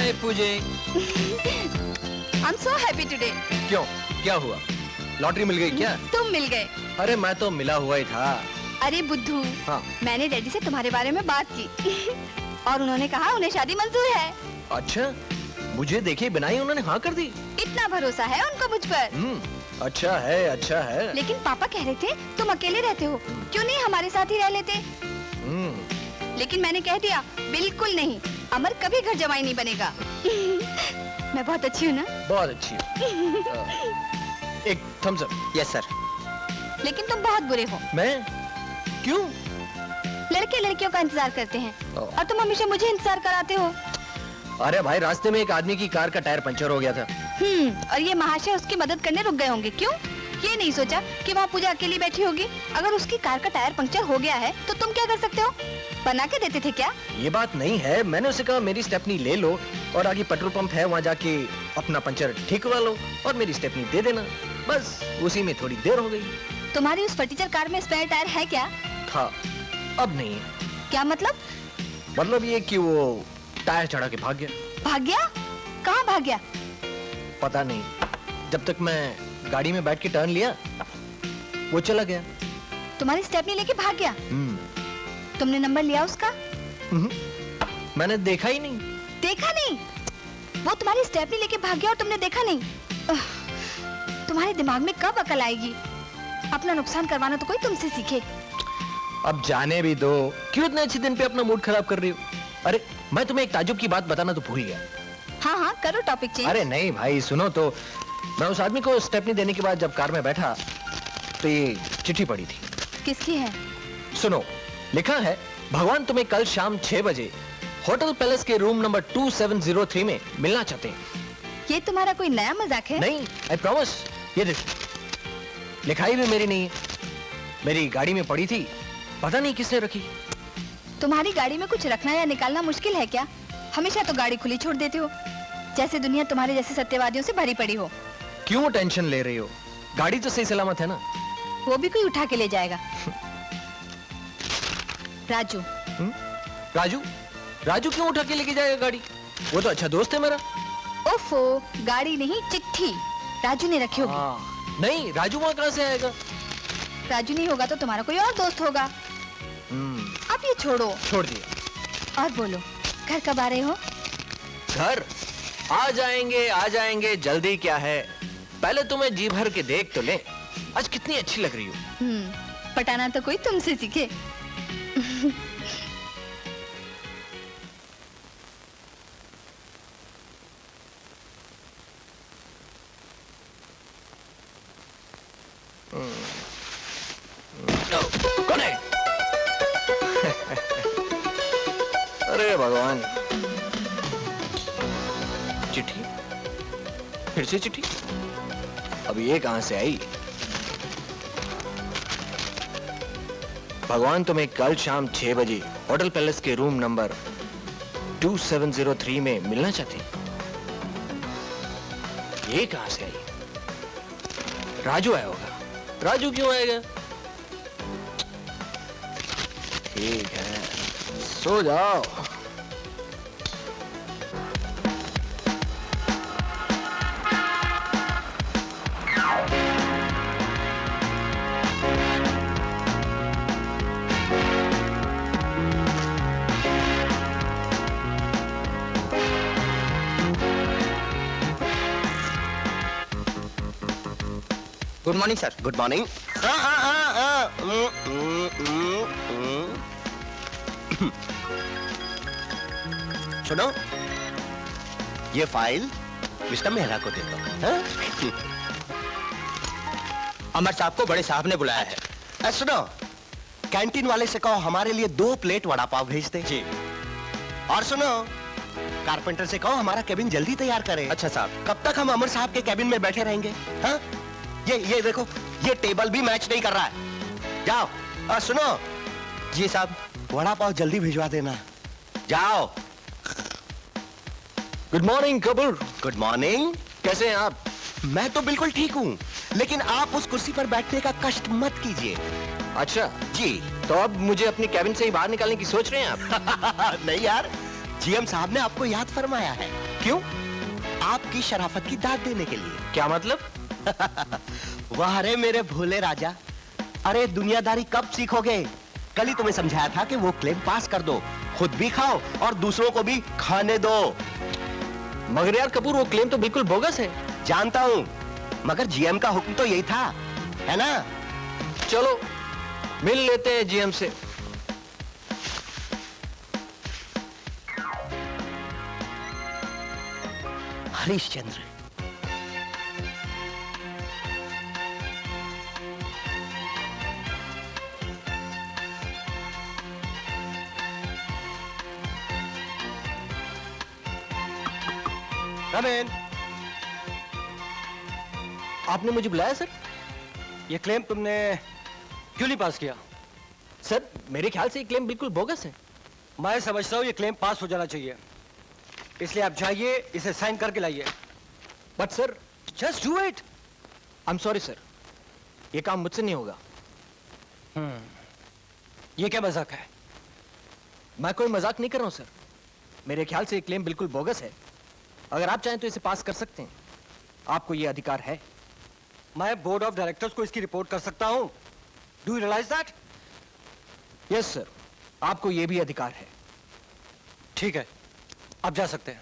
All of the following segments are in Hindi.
हाय पूजे। I'm so happy today. क्यों, क्या हुआ? लॉटरी मिल गई क्या? तुम मिल गए। अरे मैं तो मिला हुआ ही था। अरे बुद्धू, हाँ। मैंने डैडी से तुम्हारे बारे में बात की और उन्होंने कहा उन्हें शादी मंजूर है। अच्छा, मुझे देखे बिना ही उन्होंने हाँ कर दी। इतना भरोसा है उनको मुझ पर। अच्छा है, अच्छा है। लेकिन पापा कह रहे थे तुम अकेले रहते हो, क्यों नहीं हमारे साथ ही रह लेते? लेकिन मैंने कह दिया बिल्कुल नहीं, अमर कभी घर जमाई नहीं बनेगा। मैं बहुत अच्छी हूँ ना? बहुत अच्छी हो। एक थम्स अप। Yes sir. लेकिन तुम बहुत बुरे हो। मैं? क्यों? लड़के लड़कियों का इंतजार करते हैं और तुम हमेशा मुझे इंतजार कराते हो। अरे भाई, रास्ते में एक आदमी की कार का टायर पंचर हो गया था। और ये महाशय उसकी मदद करने रुक गए होंगे। क्यों? ये नहीं सोचा कि वहाँ पूजा अकेली बैठी होगी। अगर उसकी कार का टायर पंक्चर हो गया है तो तुम क्या कर सकते हो? बना के देते थे क्या? ये बात नहीं है, मैंने उसे कहा मेरी स्टेपनी ले लो और आगे पेट्रोल पंप है, वहाँ जाके अपना पंचर ठीक करवा लो और मेरी स्टेपनी दे देना। बस उसी में थोड़ी देर हो गई। तुम्हारी उस फर्नीचर कार में स्पेयर टायर है क्या? था, अब नहीं है। क्या मतलब? मतलब ये कि वो टायर चढ़ा के भाग गया। भाग गया? कहाँ भाग गया? पता नहीं, जब तक मैं गाड़ी में बैठ के टर्न लिया वो चला गया। तुम्हारी स्टेपनी लेके भाग गया? तुमने नंबर लिया उसका? मैंने देखा ही नहीं। देखा नहीं? वो तुम्हारी स्टेपनी लेके भाग गया और तुमने देखा नहीं? तुम्हारे दिमाग में कब अकल आएगी? अपना नुकसान करवाना तो कोई तुमसे सीखे। अब जाने भी दो, क्यों इतने अच्छे दिन पे अपना मूड खराब कर रही हो? अरे मैं तुम्हें एक ताजुब की बात बताना तो भूल गया। हाँ हाँ करो टॉपिक चेंज। अरे नहीं भाई, सुनो तो। मैं उस आदमी को स्टेपनी देने के बाद जब कार में बैठा तो ये चिट्ठी पड़ी थी। किसकी है? सुनो, लिखा है, भगवान तुम्हें कल शाम 6 बजे होटल पैलेस के रूम नंबर 2703 में मिलना चाहते हैं। ये तुम्हारा कोई नया मजाक है? नहीं, आई प्रॉमिस। ये देखो, लिखाई भी मेरी नहीं है, मेरी गाड़ी में पड़ी थी, पता नहीं किसने रखी। तुम्हारी गाड़ी में कुछ रखना या निकालना मुश्किल है क्या? हमेशा तो गाड़ी खुली छोड़ देते हो, जैसे दुनिया तुम्हारे जैसे सत्यवादियों से भरी पड़ी हो। क्यों टेंशन ले रही हो? गाड़ी तो सही सलामत है ना। वो भी कोई उठा के ले जाएगा। राजू। राजू? राजू क्यों उठा के लेके जाएगा गाड़ी? वो तो अच्छा दोस्त है मेरा। ओफो, गाड़ी नहीं चिट्ठी राजू ने रखी होगी। नहीं, राजू वहाँ कहाँ से आएगा? राजू नहीं होगा तो तुम्हारा कोई और दोस्त होगा। अब ये छोड़ो। छोड़ दिया। और बोलो, घर कब आ रहे हो? घर आ जाएंगे, जल्दी क्या है। पहले तुम्हें जी भर के देख तो ले, आज कितनी अच्छी लग रही हो। पटाना तो कोई तुमसे सीखे। कौन है? अरे भगवान, चिट्ठी, फिर से चिट्ठी। अब ये कहां से आई? भगवान तुम्हें कल शाम 6 बजे होटल पैलेस के रूम नंबर 2703 में मिलना चाहते हैं। ये कहां से आई? राजू आया होगा। राजू क्यों आएगा? ठीक है, सो जाओ। Good morning sir. Good morning. सुनो, ये फाइल मिस्टर मेहरा को देता हूँ। अमर साहब को बड़े साहब ने बुलाया है। सुनो, कैंटीन वाले से कहो हमारे लिए 2 प्लेट वड़ा पाव भेज दे। जी। और सुनो, कारपेंटर से कहो हमारा केबिन जल्दी तैयार करे। अच्छा साहब। कब तक हम अमर साहब के केबिन में बैठे रहेंगे? हाँ? ये देखो, ये टेबल भी मैच नहीं कर रहा है। जाओ। और सुनो। जी साहब। वड़ा पाव जल्दी भिजवा देना। जाओ। Good morning Kapoor. Good morning. कैसे हैं आप? मैं तो बिल्कुल ठीक हूँ, लेकिन आप उस कुर्सी पर बैठने का कष्ट मत कीजिए। अच्छा जी। तो अब मुझे अपनी कैबिन से ही बाहर निकालने की सोच रहे हैं आप? नहीं यार, जीएम साहब ने आपको याद फरमाया है क्यों? आपकी शराफत की दाद देने के लिए। क्या मतलब? वाह रे मेरे भोले राजा, अरे दुनियादारी कब सीखोगे? कल ही तुम्हें समझाया था कि वो क्लेम पास कर दो, खुद भी खाओ और दूसरों को भी खाने दो। मगर यार कपूर, वो क्लेम तो बिल्कुल बोगस है। जानता हूं, मगर जीएम का हुक्म तो यही था, है ना? चलो मिल लेते हैं जीएम से। हरिश्चंद्र, रमेन, आपने मुझे बुलाया सर? ये क्लेम तुमने क्यों नहीं पास किया? सर मेरे ख्याल से ये क्लेम बिल्कुल बोगस है। मैं समझता हूँ ये क्लेम पास हो जाना चाहिए, इसलिए आप जाइए, इसे साइन करके लाइए। But sir, just do it. I am sorry sir, ये काम मुझसे नहीं होगा। ये क्या मजाक है? मैं कोई मजाक नहीं कर रहा हूं सर। मेरे ख्याल से ये क्लेम बिल्कुल बोगस है। अगर आप चाहें तो इसे पास कर सकते हैं, आपको ये अधिकार है। मैं बोर्ड ऑफ डायरेक्टर्स को इसकी रिपोर्ट कर सकता हूं। Do you realize that? Yes sir, आपको ये भी अधिकार है। ठीक है, आप जा सकते हैं।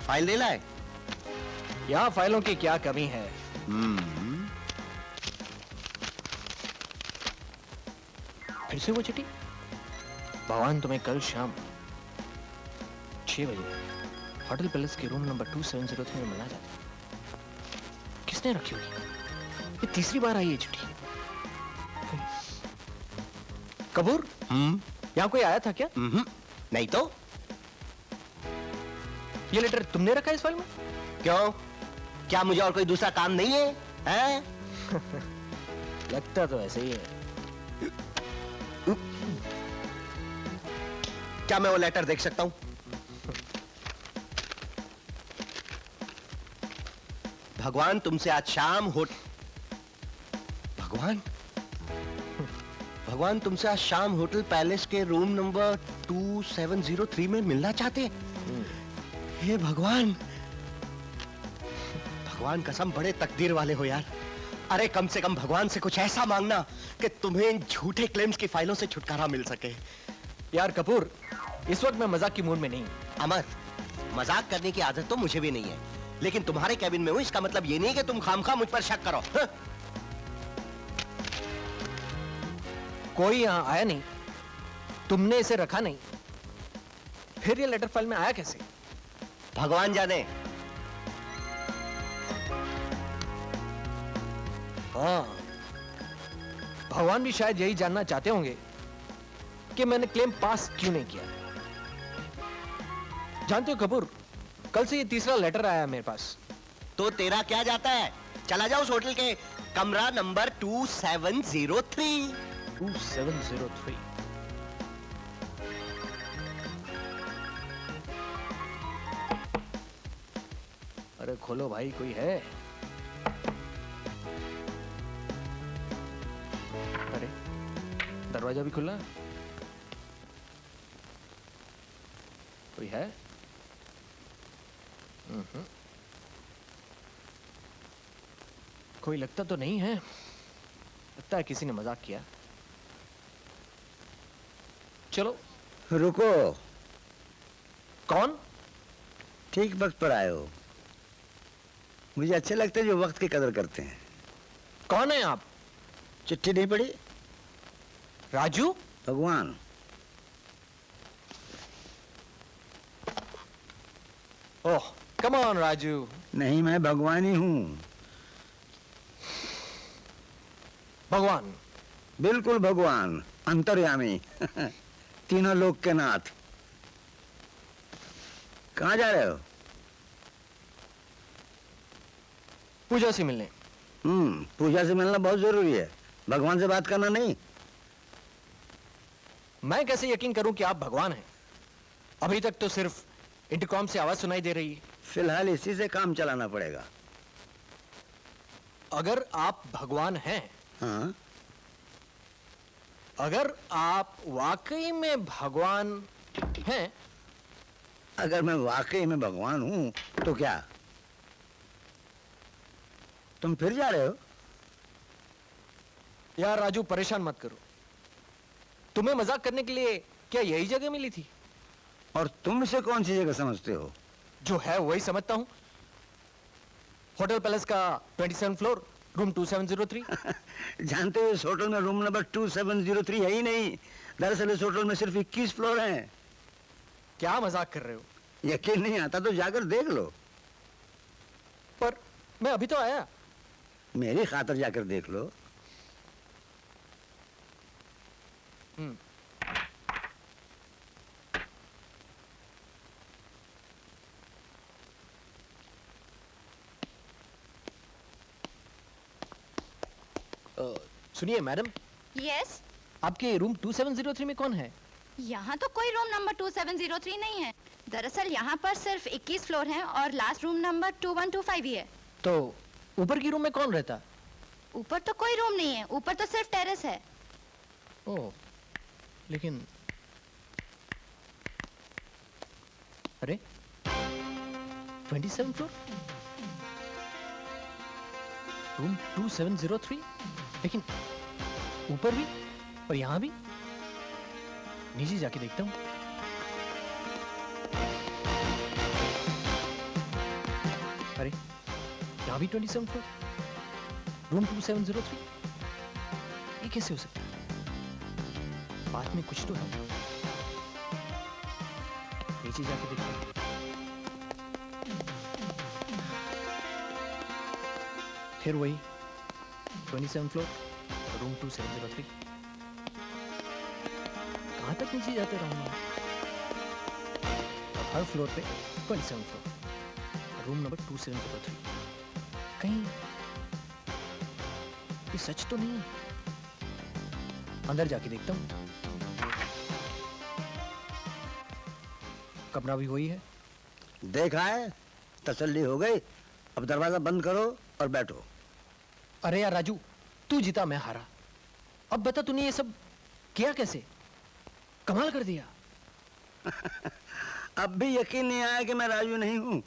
फाइल दे लाए? यहां फाइलों की क्या कमी है? फिर से वो चिट्ठी? भगवान तुम्हें कल शाम 6 बजे होटल पैलेस के रूम नंबर 2703 में मिलना चाहता है। किसने रखी होगी? ये तीसरी बार आई है चिट्ठी। कपूर, यहां कोई आया था क्या? नहीं तो। ये लेटर तुमने रखा है इस फाइल में? क्यों, क्या मुझे और कोई दूसरा काम नहीं है, हैं? लगता तो ऐसे ही है। क्या मैं वो लेटर देख सकता हूं? भगवान तुमसे आज शाम भगवान तुमसे आज शाम होटल पैलेस के रूम नंबर 2703 में मिलना चाहते। हे भगवान, भगवान कसम बड़े तकदीर वाले हो यार। अरे कम से कम भगवान से कुछ ऐसा मांगना कि तुम्हें इन झूठे क्लेम्स की फाइलों से छुटकारा मिल सके। यार कपूर, इस वक्त मैं मजाक की मूड में नहीं हूं। अमर, मजाक करने की आदत तो मुझे भी नहीं है, लेकिन तुम्हारे कैबिन में हूं, इसका मतलब ये नहीं कि तुम खामखा मुझ पर शक करो। हाँ? कोई यहां आया नहीं, तुमने इसे रखा नहीं, फिर ये लेटर फाइल में आया कैसे? भगवान जाने। हाँ, भगवान भी शायद यही जानना चाहते होंगे कि मैंने क्लेम पास क्यों नहीं किया। जानते हो कपूर, कल से ये तीसरा लेटर आया मेरे पास। तो तेरा क्या जाता है? चला जाओ उस होटल के कमरा नंबर 2703। 2703। अरे खोलो भाई, कोई है? अरे दरवाजा भी खुला है। कोई है? कोई लगता तो नहीं है, लगता है किसी ने मजाक किया। चलो। रुको, कौन? ठीक वक्त पर आए हो। मुझे अच्छे लगते हैं जो वक्त की कदर करते हैं। कौन है आप? चिट्ठी नहीं पढ़ी? राजू? भगवान। ओह कम ऑन राजू। नहीं, मैं भगवान ही हूं। भगवान? बिल्कुल भगवान, अंतर्यामी। तीनों लोक के नाथ। कहाँ जा रहे हो? पूजा से मिलने। पूजा से मिलना बहुत जरूरी है, भगवान से बात करना नहीं। मैं कैसे यकीन करूं कि आप भगवान हैं? अभी तक तो सिर्फ इंटरकॉम से आवाज सुनाई दे रही है। फिलहाल इसी से काम चलाना पड़ेगा। अगर आप भगवान हैं, हाँ, अगर आप वाकई में भगवान हैं, अगर मैं वाकई में भगवान हूं तो क्या तुम फिर जा रहे हो? यार राजू परेशान मत करो। तुम्हें मजाक करने के लिए क्या यही जगह मिली थी? और तुम इसे कौन सी जगह समझते हो? जो है वही समझता हूं। होटल पैलेस का 27 फ्लोर, रूम 2703। जानते हो इस होटल में रूम नंबर 2703 है ही नहीं। दरअसल इस होटल में सिर्फ 21 फ्लोर हैं। क्या मजाक कर रहे हो? यकीन नहीं आता तो जाकर देख लो। पर मैं अभी तो आया। मेरी खातिर जाकर देख लो। सुनिए मैडम, यस, आपके रूम 2703 में कौन है? यहाँ तो कोई रूम नंबर 2703 नहीं है। दरअसल यहाँ पर सिर्फ 21 फ्लोर हैं और लास्ट रूम नंबर 2125 ही है। तो ऊपर की रूम में कौन रहता? ऊपर तो कोई रूम नहीं है, ऊपर तो सिर्फ टेरेस है। ओह, लेकिन अरे 27 फ्लोर, रूम 2703, लेकिन ऊपर भी और यहाँ भी। नीचे जाके देखता हूँ। अरे यहाँ भी 27 फ्लोर, रूम 2703। ये कैसे हो सकता है? बात में कुछ तो है। नीचे जाके देखता हूँ। फिर वही 27 फ्लोर, रूम 2703। कहां तक नीचे जाते रहूंगा? अब हर फ्लोर पे 27 फ्लोर, रूम नंबर 2703। कहीं ये सच तो नहीं है? अंदर जाके देखता हूं। कमरा भी वही है। देखा है, तसल्ली हो गई। अब दरवाजा बंद करो और बैठो। अरे यार राजू, तू जीता मैं हारा। अब बता तूने ये सब किया कैसे? कमाल कर दिया। अब भी यकीन नहीं आया कि मैं राजू नहीं हूं।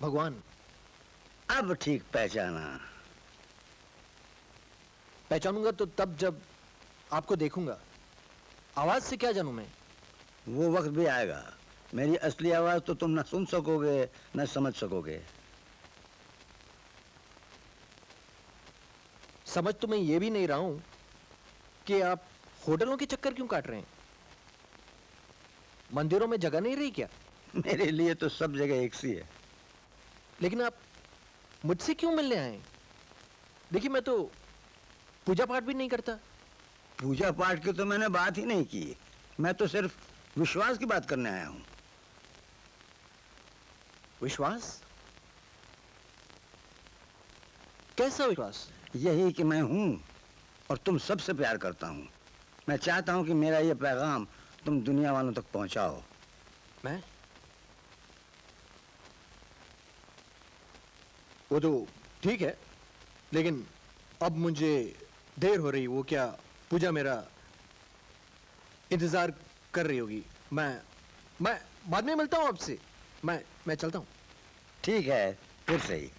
भगवान। अब ठीक पहचाना। पहचानूंगा तो तब जब आपको देखूंगा। आवाज से क्या जानूं मैं? वो वक्त भी आएगा। मेरी असली आवाज तो तुम न सुन सकोगे न समझ सकोगे। समझ तो मैं ये भी नहीं रहा हूं कि आप होटलों के चक्कर क्यों काट रहे हैं? मंदिरों में जगह नहीं रही क्या? मेरे लिए तो सब जगह एक सी है। लेकिन आप मुझसे क्यों मिलने आए? देखिए मैं तो पूजा पाठ भी नहीं करता। पूजा पाठ की तो मैंने बात ही नहीं की। मैं तो सिर्फ विश्वास की बात करने आया हूं। विश्वास? कैसा विश्वास? यही कि मैं हूं और तुम सबसे प्यार करता हूं। मैं चाहता हूं कि मेरा ये पैगाम तुम दुनिया वालों तक पहुंचाओ। मैं? वो तो ठीक है, लेकिन अब मुझे देर हो रही। वो क्या पूजा मेरा इंतजार कर रही होगी। मैं बाद में मिलता हूं आपसे। मैं चलता हूं। ठीक है, फिर सही।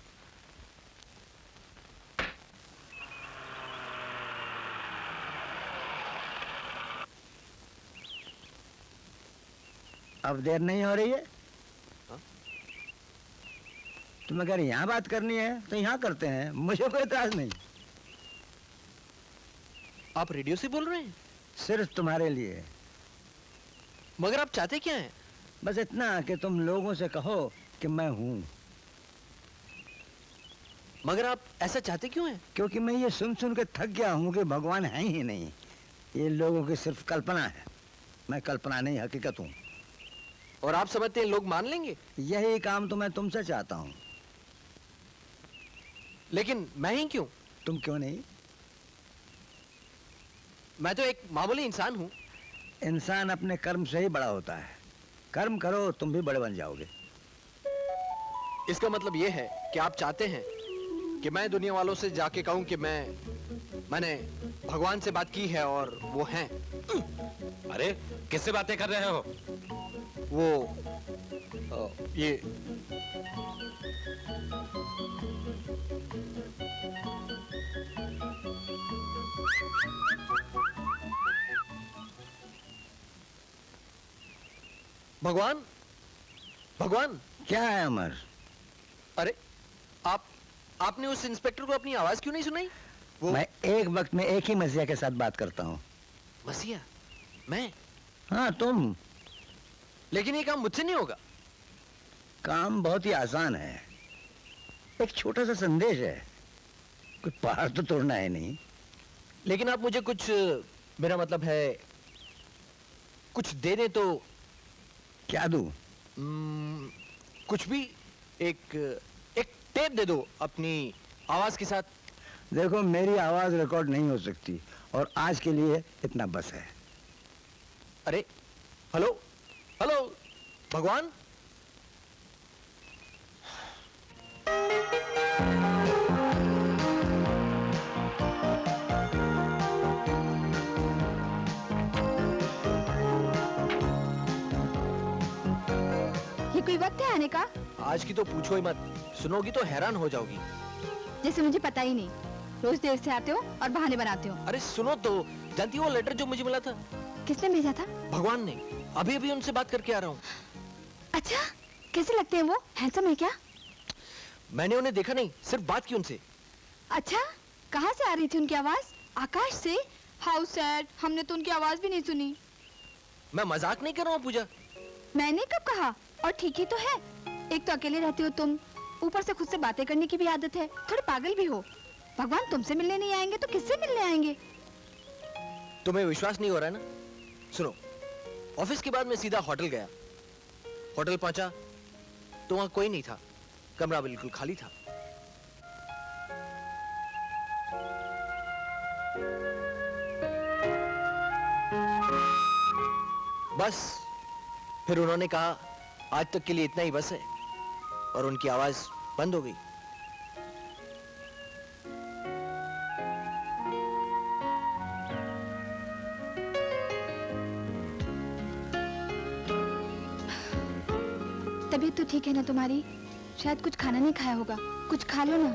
अब देर नहीं हो रही है? हाँ? तुम अगर यहाँ बात करनी है तो यहाँ करते हैं, मुझे कोई इतराज नहीं। आप रेडियो से बोल रहे हैं? सिर्फ तुम्हारे लिए। मगर आप चाहते क्या हैं? बस इतना कि तुम लोगों से कहो कि मैं हूं। मगर आप ऐसा चाहते क्यों हैं? क्योंकि मैं ये सुन सुन के थक गया हूं कि भगवान है ही नहीं। ये लोगों की सिर्फ कल्पना है। मैं कल्पना नहीं, हकीकत हूं। और आप समझते हैं लोग मान लेंगे? यही काम तो मैं तुमसे चाहता हूं। लेकिन मैं ही क्यों? तुम क्यों नहीं? मैं तो एक मामूली इंसान हूँ। इंसान अपने कर्म से ही बड़ा होता है। कर्म करो, तुम भी बड़े बन जाओगे। इसका मतलब ये है कि आप चाहते हैं कि मैं दुनिया वालों से जाके कहूँ कि मैंने भगवान से बात की है और वो हैं। अरे किससे बातें कर रहे हो? ये भगवान, भगवान। क्या है अमर? अरे आपने उस इंस्पेक्टर को अपनी आवाज क्यों नहीं सुनाई? वो मैं एक वक्त में एक ही मसीहा के साथ बात करता हूँ। मसीहा? मैं? हाँ, तुम। लेकिन ये काम मुझसे नहीं होगा। काम बहुत ही आसान है। एक छोटा सा संदेश है, कोई पहाड़ तो तोड़ना है नहीं। लेकिन आप मुझे कुछ, मेरा मतलब है कुछ दे दे तो। क्या दूं? कुछ भी। एक टेप दे दो अपनी आवाज के साथ। देखो, मेरी आवाज रिकॉर्ड नहीं हो सकती और आज के लिए इतना बस है। अरे हेलो, हेलो भगवान। ये कोई वक्त है आने का? आज की तो पूछो ही मत, सुनोगी तो हैरान हो जाओगी। जैसे मुझे पता ही नहीं। रोज देर से आते हो और बहाने बनाते हो। अरे सुनो तो, जानती हो वो लेटर जो मुझे मिला था? किसने भेजा था? भगवान ने। अभी अभी उनसे बात करके आ रहा हूँ। अच्छा, कैसे लगते हैं वो? हैंडसम है क्या? मैंने उन्हें देखा नहीं, सिर्फ बात की उनसे। अच्छा, कहाँ से आ रही थी उनकी आवाज? आकाश से? हाउ सैड, हमने तो उनकी आवाज भी नहीं सुनी। मैं मजाक नहीं कर रहा हूँ पूजा। मैंने कब कहा? और ठीक ही तो है। एक तो अकेले रहते हो तुम, ऊपर से खुद से बातें करने की भी आदत है। थोड़े पागल भी हो। भगवान तुमसे मिलने नहीं आएंगे तो किससे मिलने आएंगे? तुम्हें विश्वास नहीं हो रहा है ना? सुनो, ऑफिस के बाद मैं सीधा होटल गया। होटल पहुंचा तो वहां कोई नहीं था, कमरा बिल्कुल खाली था। बस फिर उन्होंने कहा आज तक के लिए इतना ही बस है, और उनकी आवाज बंद हो गई। तबीयत तो ठीक है ना तुम्हारी? शायद कुछ खाना नहीं खाया होगा, कुछ खा लो ना।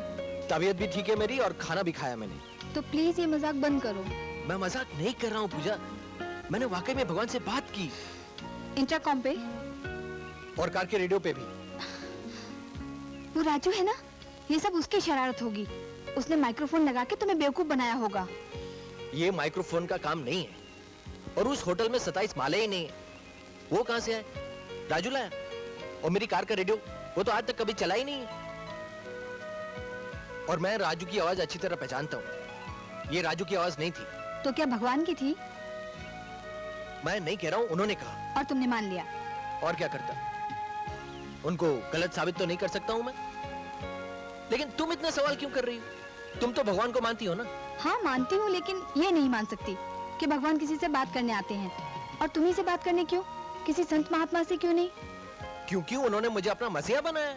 तबीयत भी ठीक है मेरी और खाना भी खाया मैंने। तो प्लीज ये मजाक बंद करो। मैं मजाक नहीं कर रहा हूँ पूजा, मैंने वाकई में भगवान से बात की। इंटरकॉम पे? और कार के रेडियो पे भी। वो राजू है ना, ये सब उसकी शरारत होगी। उसने माइक्रोफोन लगा के तुम्हें बेवकूफ बनाया होगा। ये माइक्रोफोन का काम नहीं है, और उस होटल में 27 माले ही नहीं है। वो कहां से आए? राजू लाया। और मेरी कार का रेडियो, वो तो आज तक कभी चला ही नहीं है। और मैं राजू की आवाज अच्छी तरह पहचानता हूँ। ये राजू की आवाज नहीं थी। तो क्या भगवान की थी? मैं नहीं कह रहा हूँ, उन्होंने कहा। और तुमने मान लिया? और क्या करता? उनको गलत साबित तो नहीं कर सकता हूं मैं। लेकिन तुम इतना सवाल क्यों कर रही हो? तुम तो भगवान को मानती हो ना? हाँ मानती हूँ, लेकिन ये नहीं मान सकती कि भगवान किसी से बात करने आते हैं। और तुम्ही से बात करने क्यों? किसी संत महात्मा से क्यों नहीं? क्योंकि उन्होंने मुझे अपना मसीहा बनाया।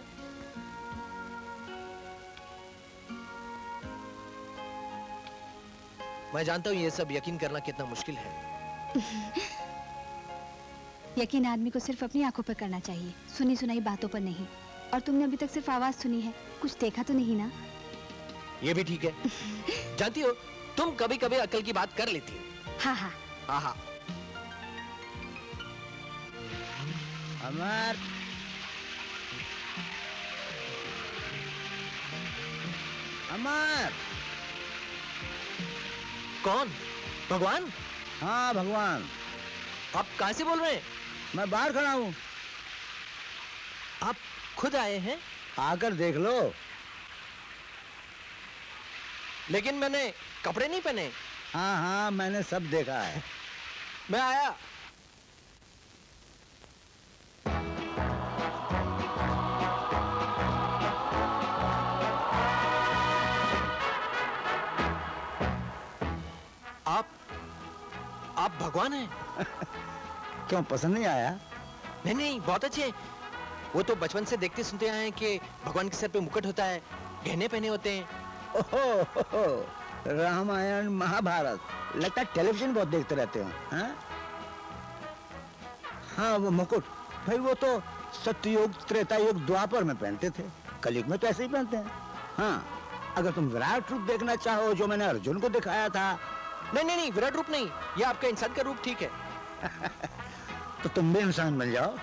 मैं जानता हूँ ये सब यकीन करना कितना मुश्किल है। यकीन आदमी को सिर्फ अपनी आंखों पर करना चाहिए, सुनी सुनाई बातों पर नहीं। और तुमने अभी तक सिर्फ आवाज सुनी है, कुछ देखा तो नहीं ना? ये भी ठीक है। जानती हो, तुम कभी कभी अकल की बात कर लेती हो। हाँ हाँ। हाँ हाँ। अमर, अमर। कौन? भगवान? हाँ, भगवान। आप कहां से बोल रहे हैं? मैं बाहर खड़ा हूँ। आप खुद आए हैं? आकर देख लो। लेकिन मैंने कपड़े नहीं पहने। हाँ हाँ, मैंने सब देखा है। मैं आया। आप भगवान हैं। क्यों, पसंद नहीं आया? नहीं नहीं, बहुत अच्छे। वो तो बचपन से देखते सुनते आए हैं कि भगवान के सर पे मुकुट होता है, गहने पहने होते हैं। ओहो, रामायण महाभारत, लगता है टेलीविजन बहुत देखते रहते हो। हाँ हाँ, वो मुकुट भाई, वो तो सत्ययुग, त्रेता युग, द्वापर में पहनते थे, कलयुग में तो ऐसे ही पहनते हैं। हाँ, अगर तुम विराट रूप देखना चाहो जो मैंने अर्जुन को दिखाया था। नहीं नहीं नहीं, विराट रूप नहीं, ये आपका इंसान का रूप ठीक है। तो तुम भी इंसान बन जाओ।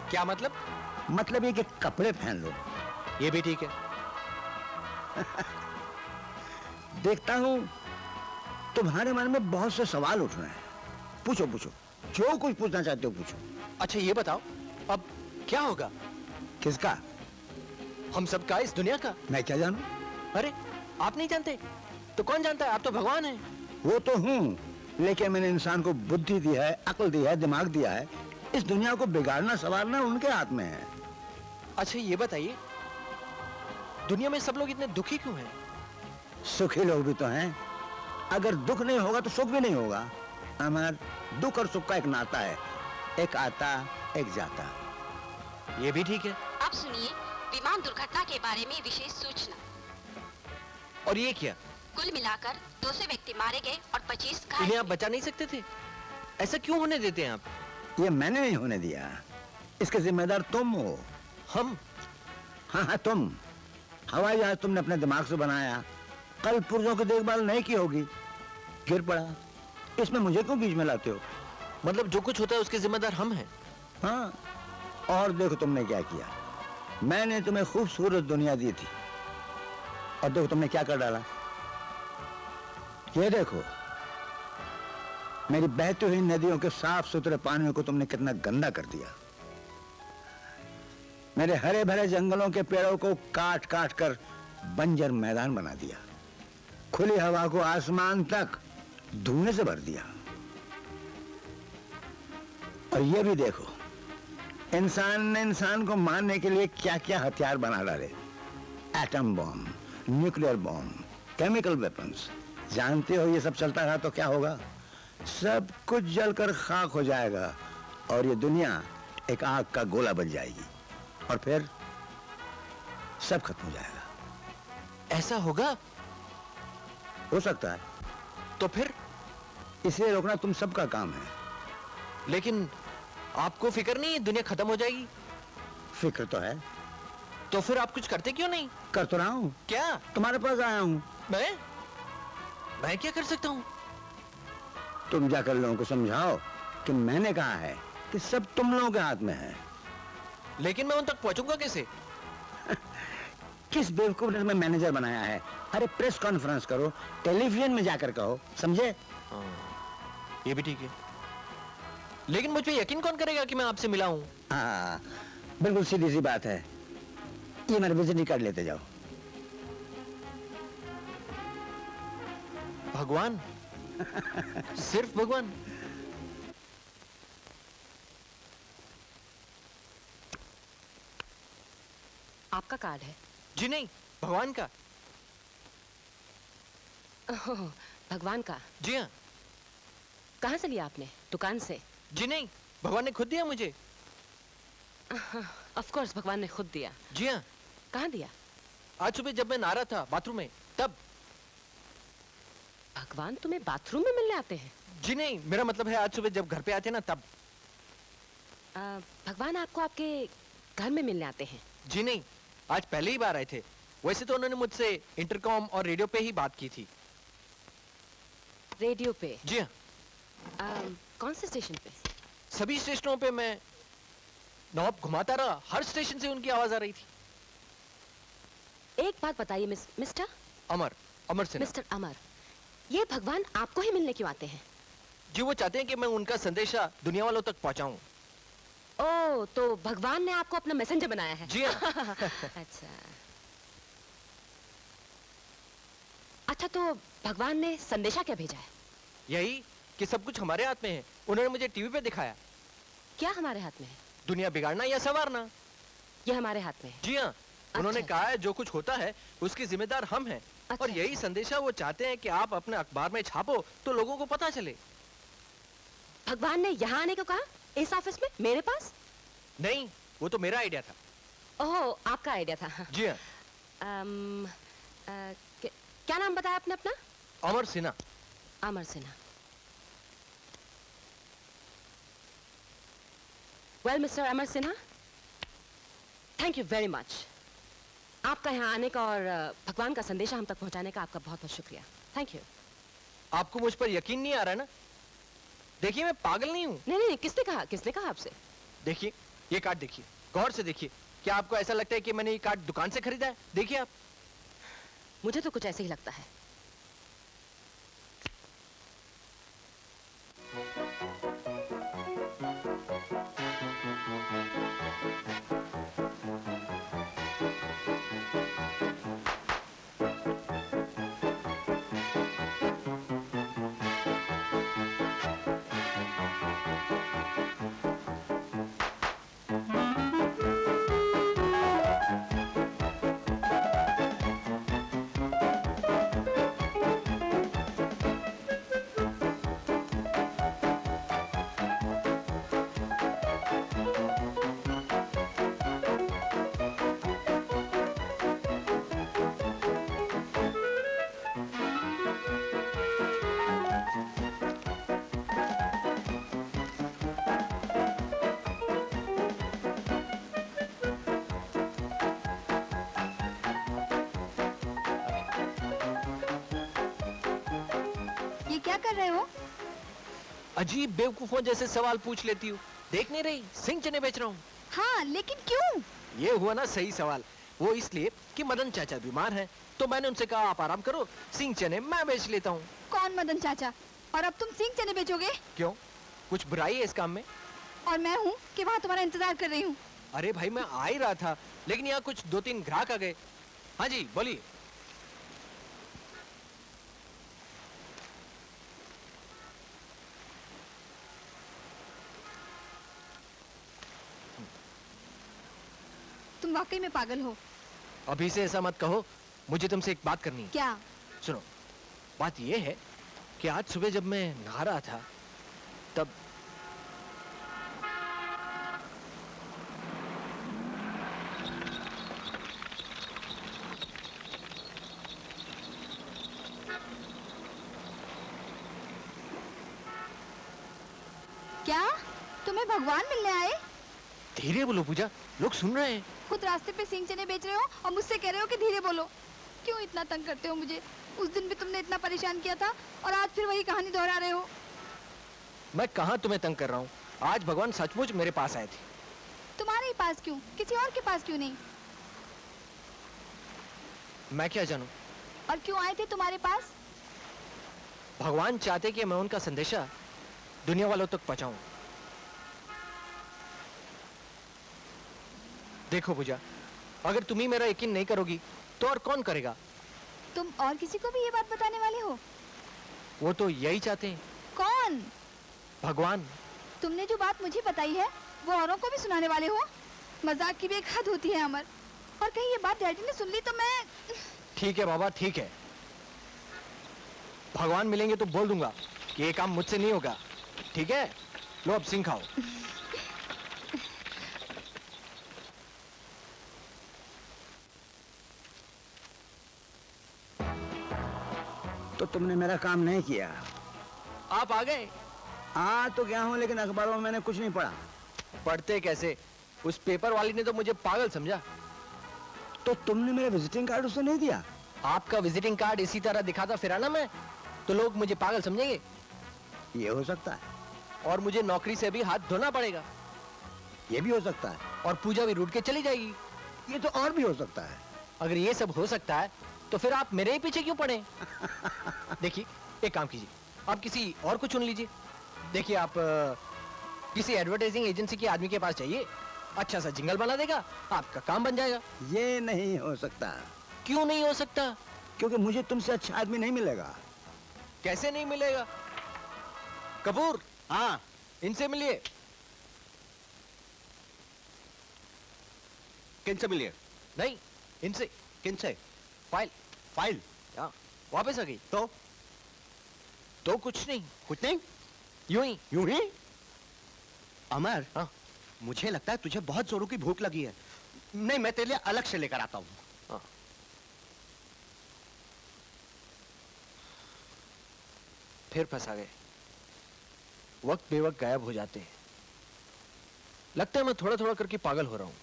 क्या मतलब? मतलब ये कि कपड़े पहन लो। ये भी ठीक है। देखता हूं तुम्हारे मन में बहुत से सवाल उठ रहे हैं। पूछो पूछो, जो कुछ पूछना चाहते हो पूछो। अच्छा ये बताओ, अब क्या होगा? किसका? हम सबका, इस दुनिया का। मैं क्या जानूं? अरे आप नहीं जानते तो कौन जानता है? आप तो भगवान हैं। वो तो हूँ, लेकिन मैंने इंसान को बुद्धि दी है, अकल दी है, दिमाग दिया है। इस दुनिया को बिगाड़ना संवारना उनके हाथ में है। अच्छा ये बताइए, दुनिया में सब लोग इतने दुखी क्यों हैं? सुखी लोग भी तो हैं। अगर दुख नहीं होगा तो सुख भी नहीं होगा। अमर, दुख और सुख का एक नाता है, एक आता एक जाता। ये भी ठीक है। अब सुनिए विमान दुर्घटना के बारे में विशेष सूचना। और ये क्या? कुल मिलाकर 200 व्यक्ति मारे गए और 25 घायल इन्हें आप बचा नहीं सकते थे? ऐसा क्यों होने देते हैं आप? ये मैंने नहीं होने दिया, इसके जिम्मेदार तुम हो। हम? हाँ हाँ, तुम। हवाई जहाज तुमने अपने दिमाग से बनाया, कल पुर्जों की देखभाल नहीं की होगी, गिर पड़ा। इसमें मुझे क्यों बीच में लाते हो? मतलब जो कुछ होता है उसके जिम्मेदार हम हैं। हाँ, और देखो तुमने क्या किया। मैंने तुम्हें खूबसूरत दुनिया दी थी और देखो तुमने क्या कर डाला। ये देखो, मेरी बहती हुई नदियों के साफ सुथरे पानियों को तुमने कितना गंदा कर दिया। मेरे हरे भरे जंगलों के पेड़ों को काट काट कर बंजर मैदान बना दिया। खुली हवा को आसमान तक धुएं से भर दिया। और ये भी देखो, इंसान ने इंसान को मारने के लिए क्या क्या हथियार बना डाले। Atom bomb, nuclear bomb, chemical weapons. जानते हो ये सब चलता रहा तो क्या होगा? सब कुछ जलकर खाक हो जाएगा और ये दुनिया एक आग का गोला बन जाएगी और फिर सब खत्म हो जाएगा। ऐसा होगा? हो सकता है। तो फिर? इसे रोकना तुम सबका काम है। लेकिन आपको फिक्र नहीं है दुनिया खत्म हो जाएगी? फिक्र तो है। तो फिर आप कुछ करते क्यों नहीं? कर तो रहा हूं, क्या? तुम्हारे पास आया हूं। मैं क्या कर सकता हूँ? तुम जाकर लोगों को समझाओ कि मैंने कहा है कि सब तुम लोगों के हाथ में है। लेकिन मैं उन तक पहुंचूंगा कैसे? किस बेवकूफ ने तुम्हें मैनेजर बनाया है? अरे प्रेस कॉन्फ्रेंस करो, टेलीविजन में जाकर कहो, समझे? ये भी ठीक है। लेकिन मुझ पे यकीन कौन करेगा कि मैं आपसे मिला हूं? हाँ, बिल्कुल सीधी सी बात है। ये मेरा विजिटिंग कार्ड लेते जाओ। भगवान? सिर्फ भगवान? आपका कार्ड है? जी नहीं, भगवान का। ओह, भगवान का? जी हाँ। कहाँ से लिया आपने? दुकान से? जी नहीं, भगवान ने खुद दिया मुझे। ऑफ कोर्स भगवान ने खुद दिया। जी हाँ। कहाँ दिया? आज सुबह जब मैं नहा रहा था बाथरूम में, तब। भगवान तुम्हें बाथरूम में मिलने आते हैं? जी नहीं, मेरा मतलब है आज सुबह जब घर पे आते ना तब। भगवान आपको आपके घर में मिलने आते हैं? जी नहीं, आज पहले ही बार आए थे। वैसे तो उन्होंने मुझसे इंटरकॉम और रेडियो पे ही बात की थी। रेडियो पे? जी हाँ। कौन से स्टेशन पे? सभी स्टेशनों पे मैं नॉब घुमाता रहा, हर स्टेशन से उनकी आवाज आ रही थी। एक बात बताइए मिस्टर अमर सिन्हा। मिस्टर अमर, ये भगवान आपको ही मिलने क्यों आते हैं? जी वो चाहते हैं कि मैं उनका संदेशा दुनिया वालों तक पहुंचाऊं। ओह, तो भगवान ने आपको अपना मैसेंजर बनाया है? जी हाँ। अच्छा, तो भगवान ने संदेशा क्या भेजा है? यही कि सब कुछ हमारे हाथ में है। उन्होंने मुझे टीवी पे दिखाया। क्या हमारे हाथ में है? दुनिया बिगाड़ना या संवारना। ये हमारे हाथ में है? जी हाँ। उन्होंने कहा है जो कुछ होता है उसकी जिम्मेदार हम हैं। और यही संदेशा वो चाहते हैं कि आप अपने अखबार में छापो तो लोगों को पता चले। भगवान ने यहाँ आने को कहा, इस ऑफिस में, मेरे पास? नहीं, वो तो मेरा आइडिया था। ओह, आपका आइडिया था। हाँ। जी हाँ। क्या नाम बताया आपने अपना? Amar Sinha. Amar Sinha. Well mister Amar Sinha, thank you very much. आपका यहाँ आने का और भगवान का संदेशा हम तक पहुँचाने का आपका बहुत बहुत शुक्रिया। Thank you. आपको मुझ पर यकीन नहीं आ रहा ना? देखिए, मैं पागल नहीं हूँ। नहीं नहीं, किसने कहा आपसे? देखिए, ये कार्ड देखिए, गौर से देखिए। क्या आपको ऐसा लगता है कि मैंने ये कार्ड दुकान से खरीदा है? देखिए आप। मुझे तो कुछ ऐसे ही लगता है। ये क्या कर रहे हो? अजीब बेवकूफों जैसे सवाल पूछ लेती हूँ। देख नहीं रही, सिंह चने बेच रहा हूँ। हाँ, लेकिन क्यों? ये हुआ ना सही सवाल। वो इसलिए कि मदन चाचा बीमार हैं, तो मैंने उनसे कहा आप आराम करो, सिंह चने मैं बेच लेता हूँ। कौन मदन चाचा? और अब तुम सिंह चने बेचोगे? क्यों, कुछ बुराई है इस काम में? और मैं हूँ कि वहाँ तुम्हारा इंतजार कर रही हूँ। अरे भाई, मैं आ ही रहा था, लेकिन यहाँ कुछ 2-3 ग्राहक आ गए। हाँ जी, बोलिए। तुम वाकई में पागल हो। अभी से ऐसा मत कहो, मुझे तुमसे एक बात करनी है। क्या? सुनो, बात ये है कि आज सुबह जब मैं नहा रहा था, तब क्या? तुम्हें भगवान मिलने आए? धीरे बोलो पूजा, लोग सुन रहे हैं। खुद रास्ते पे सिंह चने बेच रहे हो और मुझसे कह रहे हो कि धीरे बोलो। क्यों इतना तंग करते हो मुझे? उस दिन भी तुमने इतना परेशान किया था और आज फिर वही कहानी दोहरा रहे हो। मैं कहाँ तुम्हें तंग कर रहा हूँ? आज भगवान सचमुच मेरे पास आए थे। तुम्हारे ही पास क्यों? किसी और के पास क्यों नहीं? मैं क्या जानूं? और क्यों आए थे तुम्हारे पास? भगवान चाहते कि मैं उनका संदेशा दुनिया वालों तक पहुंचाऊं। देखो पूजा, अगर तुम ही मेरा यकीन नहीं करोगी तो और कौन करेगा? तुम और किसी को भी ये बात बताने वाले हो? वो तो यही चाहते हैं। कौन? भगवान। तुमने जो बात मुझे बताई है वो औरों को भी सुनाने वाले हो? मजाक की भी एक हद होती है अमर। और कहीं ये बात डैडी ने सुन ली तो मैं... ठीक है बाबा, ठीक है। भगवान मिलेंगे तो बोल दूंगा कि ये काम मुझसे नहीं होगा। ठीक है, लो अब सिंह खाओ। तो तुमने मेरा काम नहीं किया। आप आ गए। आ तो गया हूँ, लेकिन अखबारों में मैंने कुछ नहीं पढ़ा। पढ़ते कैसे? उस पेपर वाली ने तो मुझे पागल समझा। तो तुमने मेरा विजिटिंग कार्ड उसे नहीं दिया? आपका विजिटिंग कार्ड इसी तरह दिखाता फिरा ना मैं, तो लोग मुझे पागल समझेंगे। ये हो सकता है। और मुझे नौकरी से भी हाथ धोना पड़ेगा। ये भी हो सकता है। और पूजा भी रूठ के चली जाएगी। ये तो और भी हो सकता है। अगर ये सब हो सकता है तो फिर आप मेरे ही पीछे क्यों पड़े? देखिए, एक काम कीजिए, आप किसी और को चुन लीजिए। देखिए, आप किसी एडवर्टाइजिंग एजेंसी के आदमी के पास जाइए, अच्छा सा जिंगल बना देगा, आपका काम बन जाएगा। ये नहीं हो सकता। क्यों नहीं हो सकता? क्योंकि मुझे तुमसे अच्छा आदमी नहीं मिलेगा। कैसे नहीं मिलेगा? कपूर, हाँ, इनसे मिलिए। किनसे मिलिए? नहीं, इनसे। किनसे? File file? वापस आ गई। तो तो कुछ नहीं। कुछ नहीं? यूं ही। यूं ही? अमर, हाँ। मुझे लगता है तुझे बहुत जोरों की भूख लगी है। नहीं, मैं तेरे लिए अलग से लेकर आता हूँ। हाँ। फिर फंसा गए। वक्त बेवक्त गायब हो जाते हैं। लगता है मैं थोड़ा थोड़ा करके पागल हो रहा हूं।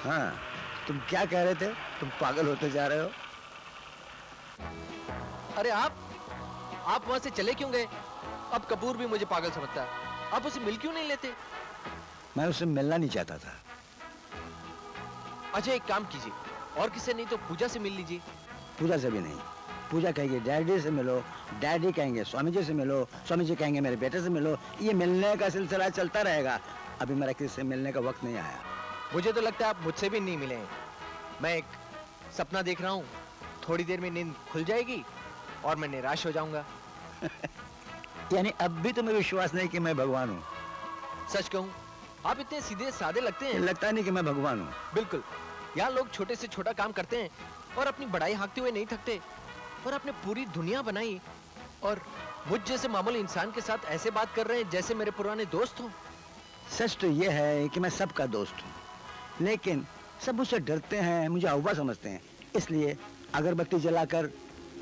हाँ, तुम क्या कह रहे थे? तुम पागल होते जा रहे हो। अरे आप वहां से चले क्यों गए? अब कपूर भी मुझे पागल समझता है। आप उसे मिल क्यों नहीं लेते? मैं उससे मिलना नहीं चाहता था। अच्छा, एक काम कीजिए, और किसी नहीं तो पूजा से मिल लीजिए। पूजा से भी नहीं। पूजा कहेगी डैडी से मिलो, डैडी कहेंगे स्वामी जी से मिलो, स्वामी जी कहेंगे मेरे बेटे से मिलो। ये मिलने का सिलसिला चलता रहेगा। अभी मेरा किसी से मिलने का वक्त नहीं आया। मुझे तो लगता है आप मुझसे भी नहीं मिले हैं। मैं एक सपना देख रहा हूँ, थोड़ी देर में नींद खुल जाएगी और मैं निराश हो जाऊंगा। यानी अब भी तुम्हें विश्वास नहीं कि मैं भगवान हूँ? सच कहूँ, आप इतने सीधे साधे लगते हैं। लगता नहीं कि मैं भगवान हूँ। बिल्कुल। यहाँ लोग छोटे से छोटा काम करते हैं और अपनी बड़ाई हाँकते हुए नहीं थकते। और आपने पूरी दुनिया बनाई और मुझ जैसे मामूली इंसान के साथ ऐसे बात कर रहे हैं जैसे मेरे पुराने दोस्त हो। सच तो ये है कि मैं सबका दोस्त हूँ, लेकिन सब मुझसे डरते हैं, मुझे अव्वा समझते हैं। इसलिए अगरबत्ती जलाकर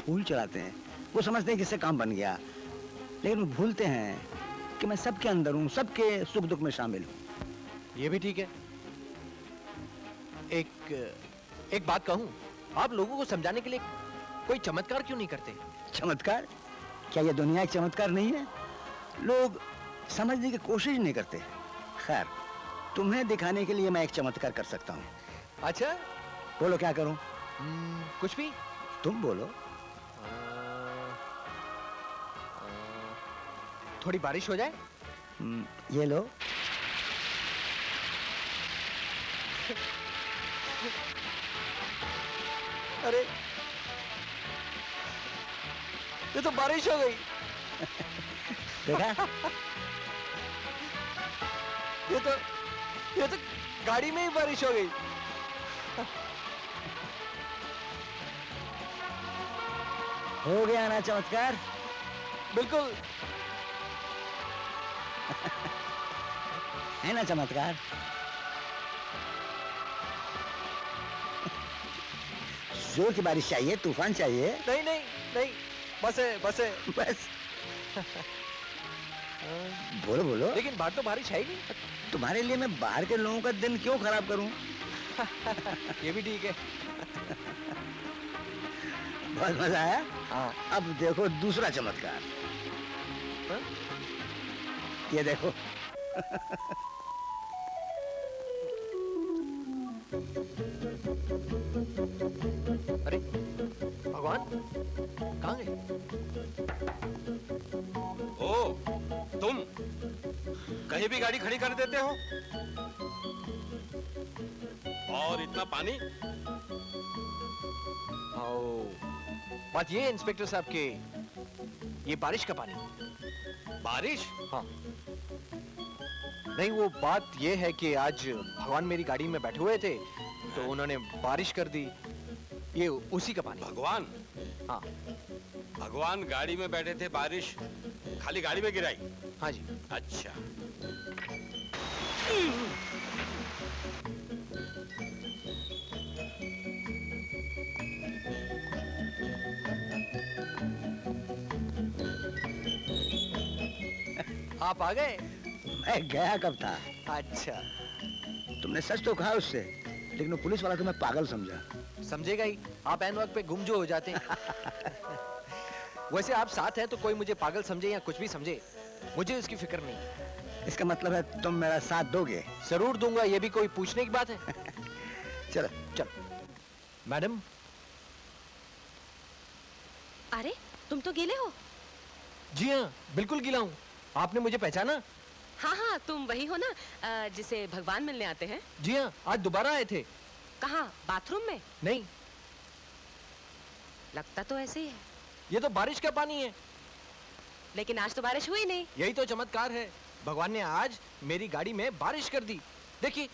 फूल चढ़ाते हैं। वो समझते हैं कि इससे काम बन गया, लेकिन वो भूलते हैं कि मैं सबके अंदर हूँ, सबके सुख दुख में शामिल हूँ। ये भी ठीक है। एक बात कहूँ, आप लोगों को समझाने के लिए कोई चमत्कार क्यों नहीं करते? चमत्कार? क्या ये दुनिया एक चमत्कार नहीं है? लोग समझने की कोशिश नहीं करते। खैर, तुम्हें दिखाने के लिए मैं एक चमत्कार कर सकता हूँ। अच्छा, बोलो क्या करूँ? कुछ भी। तुम बोलो। थोड़ी बारिश हो जाए। ये लो। अरे, ये तो बारिश हो गई। देखा? ये तो गाड़ी में ही बारिश हो गई। हो गया ना चमत्कार? बिल्कुल। है ना चमत्कार? जोर की बारिश चाहिए, तूफान चाहिए? नहीं नहीं नहीं, बस है बस है। बस। बोलो बोलो। लेकिन बाहर तो बारिश है ही नहीं। तुम्हारे लिए मैं बाहर के लोगों का दिन क्यों खराब करूं? ये भी ठीक है। बहुत मजा आया। हाँ। अब देखो दूसरा चमत्कार। हाँ? ये देखो। अरे भगवान, कहाँ गए? ओ, तुम कहीं भी गाड़ी खड़ी कर देते हो और इतना पानी। आओ, बात ये है इंस्पेक्टर साहब के ये बारिश का पानी। बारिश? हाँ। नहीं, वो बात ये है कि आज भगवान मेरी गाड़ी में बैठे हुए थे तो उन्होंने बारिश कर दी। ये उसी का पानी। भगवान? हाँ। भगवान गाड़ी में बैठे थे, बारिश खाली गाड़ी में गिराई? हाँ जी। अच्छा। आप आ गए? मैं गया कब था? अच्छा। तुमने सच तो कहा उससे, लेकिन वो पुलिस वाला तुम्हें पागल समझा। समझेगा ही, आप ऐन वक्त पे गुम जो हो जाते हैं। वैसे आप साथ हैं तो कोई मुझे पागल समझे या कुछ भी समझे, मुझे उसकी फिक्र नहीं। इसका मतलब है तुम मेरा साथ दोगे? जरूर दूंगा, ये भी कोई पूछने की बात है? चलो चल। मैडम। अरे, तुम तो गीले हो। जी हाँ, बिल्कुल गीला हूँ। आपने मुझे पहचाना? हाँ हाँ, तुम वही हो ना जिसे भगवान मिलने आते हैं? जी हाँ, आज दोबारा आए थे। कहाँ, बाथरूम में? नहीं, लगता तो ऐसे ही है, ये तो बारिश का पानी है। लेकिन आज तो बारिश हुई नहीं। यही तो चमत्कार है, भगवान ने आज मेरी गाड़ी में बारिश कर दी। देखिए,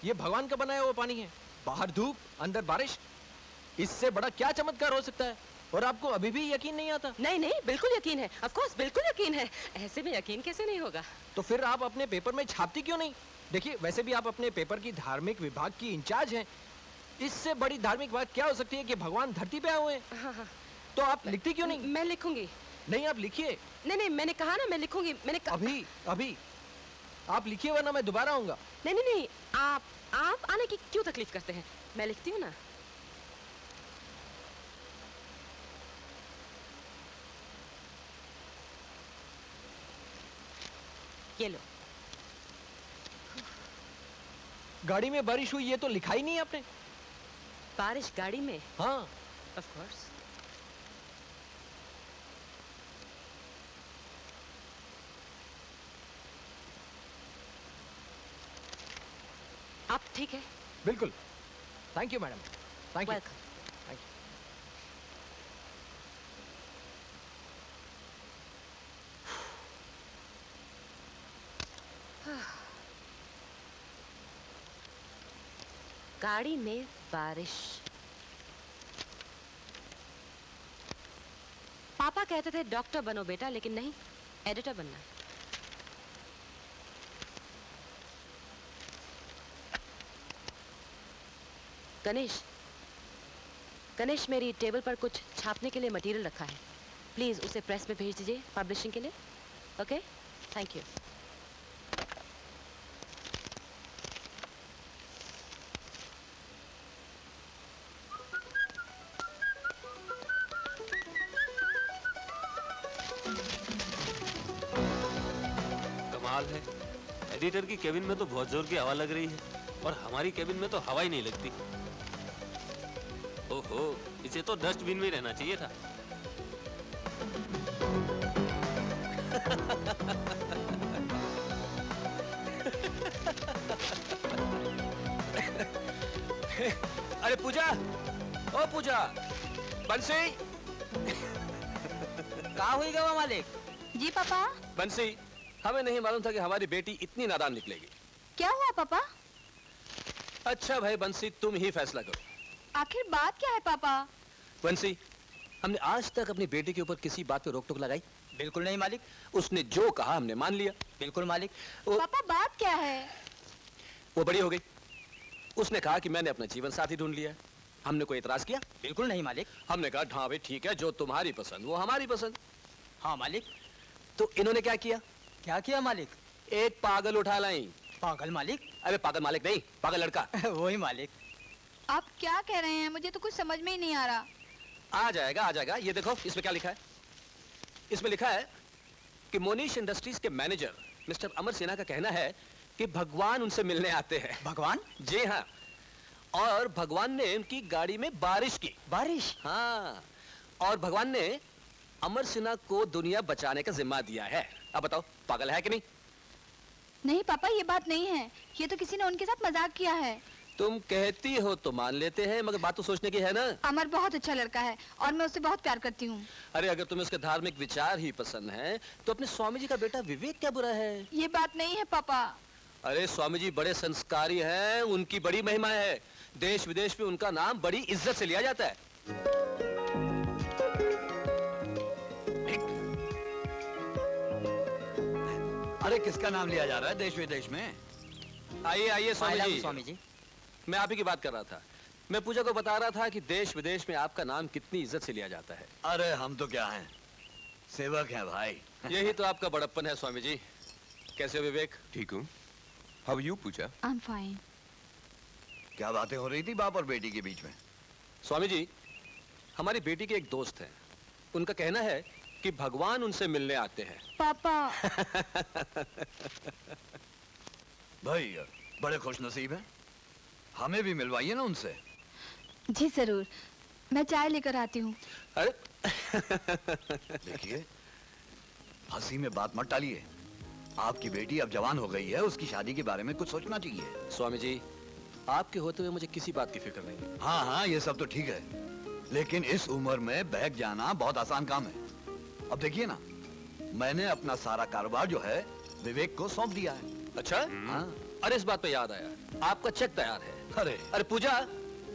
ये भगवान का बनाया हुआ पानी है, बाहर धूप अंदर बारिश, इससे बड़ा क्या चमत्कार हो सकता है? और आपको अभी भी यकीन नहीं आता? नहीं नहीं, बिल्कुल यकीन है, ऑफ कोर्स बिल्कुल यकीन है। ऐसे में यकीन कैसे नहीं होगा? तो फिर आप अपने पेपर में छापती क्यों नहीं? देखिए, वैसे भी आप अपने पेपर की धार्मिक विभाग की इंचार्ज हैं। इससे बड़ी धार्मिक बात क्या हो सकती है कि भगवान धरती पे आए हुए हैं? हाँ हाँ, तो आप लिखती क्यों नहीं? मैं लिखूंगी। नहीं, आप लिखिए। नहीं नहीं, मैंने कहा ना मैं लिखूंगी, मैंने कहा। अभी अभी आप लिखिए, वरना मैं दोबारा आऊंगा। नहीं नहीं नहीं, आप आने की क्यों तकलीफ करते हैं? मैं लिखती हूँ ना। ये लो। गाड़ी में बारिश हुई, ये तो लिखा ही नहीं आपने। बारिश गाड़ी में? हाँ, ऑफ कोर्स। आप ठीक है? बिल्कुल। Thank you madam, thank you. Welcome. Thank you. गाड़ी में बारिश। पापा कहते थे डॉक्टर बनो बेटा, लेकिन नहीं, एडिटर बनना है। गणेश, गणेश, मेरी टेबल पर कुछ छापने के लिए मटेरियल रखा है, प्लीज उसे प्रेस में भेज दीजिए पब्लिशिंग के लिए। Okay, thank you. कमाल है, एडिटर की केबिन में तो बहुत जोर की हवा लग रही है और हमारी केबिन में तो हवा ही नहीं लगती। ओहो, इसे तो डस्टबिन में रहना चाहिए था। अरे पूजा, ओ पूजा, बंसी। कहाँ हुई गवा मालिक? जी पापा। बंसी, हमें नहीं मालूम था कि हमारी बेटी इतनी नादान निकलेगी। क्या हुआ पापा? अच्छा भाई बंसी, तुम ही फैसला करो। आखिर बात क्या है पापा? बंसी, हमने आज तक अपनी बेटी के ऊपर किसी बात पे रोक टोक लगाई? बिल्कुल नहीं मालिक। उसने जो कहा हमने मान लिया। बिल्कुल मालिक। पापा बात क्या है? वो बड़ी हो गई, उसने कहा कि मैंने अपना जीवन साथी ढूंढ लिया है। हमने कोई इतराज किया? बिल्कुल नहीं मालिक। हमने कहा हाँ भाई ठीक है, जो तुम्हारी पसंद वो हमारी पसंद। हाँ मालिक। तो इन्होंने क्या किया? क्या किया मालिक? एक पागल उठा लाई। पागल मालिक? अरे पागल मालिक नहीं, पागल लड़का। वही मालिक। आप क्या कह रहे हैं? मुझे तो कुछ समझ में ही नहीं आ रहा। आ जाएगा आ जाएगा। ये देखो इसमें क्या लिखा है। इसमें लिखा है कि मोनीश इंडस्ट्रीज के मैनेजर मिस्टर अमर सिन्हा का कहना है कि भगवान उनसे मिलने आते हैं। भगवान? जी हाँ, और भगवान ने उनकी गाड़ी में बारिश की। बारिश? हाँ, और भगवान ने अमर सिन्हा को दुनिया बचाने का जिम्मा दिया है। अब बताओ पागल है कि नहीं? नहीं पापा, ये बात नहीं है। ये तो किसी ने उनके साथ मजाक किया है। तुम कहती हो तो मान लेते हैं, मगर बात तो सोचने की है ना। अमर बहुत अच्छा लड़का है और मैं उससे बहुत प्यार करती हूँ। अरे अगर तुम्हें उसके धार्मिक विचार ही पसंद हैं, तो अपने स्वामी जी का बेटा विवेक क्या बुरा है? ये बात नहीं है पापा। अरे स्वामी जी बड़े संस्कारी हैं, उनकी बड़ी महिमा है। देश विदेश में उनका नाम बड़ी इज्जत से लिया जाता है। अरे किसका नाम लिया जा रहा है देश विदेश में? आइए आइए स्वामी स्वामी जी, जी। मैं आप ही की बात कर रहा था। मैं पूजा को बता रहा था कि देश विदेश में आपका नाम कितनी इज्जत से लिया जाता है। अरे हम तो क्या हैं, सेवक हैं भाई। यही तो आपका बड़प्पन है स्वामी जी। कैसे हो विवेक? ठीक हूँ। How you Pooja? I am fine. क्या बातें हो रही थी बाप और बेटी के बीच में? स्वामी जी, हमारी बेटी के एक दोस्त हैं, उनका कहना है कि भगवान उनसे मिलने आते हैं। पापा भाई बड़े खुश नसीब हैं, हमें भी मिलवाइए ना उनसे। जी जरूर, मैं चाय लेकर आती हूँ। अरे देखिए, हंसी में बात मत टालिए। आपकी बेटी अब जवान हो गई है, उसकी शादी के बारे में कुछ सोचना चाहिए। स्वामी जी, आपके होते हुए मुझे किसी बात की फिक्र नहीं। हाँ हाँ, ये सब तो ठीक है, लेकिन इस उम्र में बहक जाना बहुत आसान काम है। अब देखिए ना, मैंने अपना सारा कारोबार जो है विवेक को सौंप दिया है। अच्छा? हाँ। अरे इस बात पे याद आया, आपका चेक तैयार है। अरे अरे पूजा,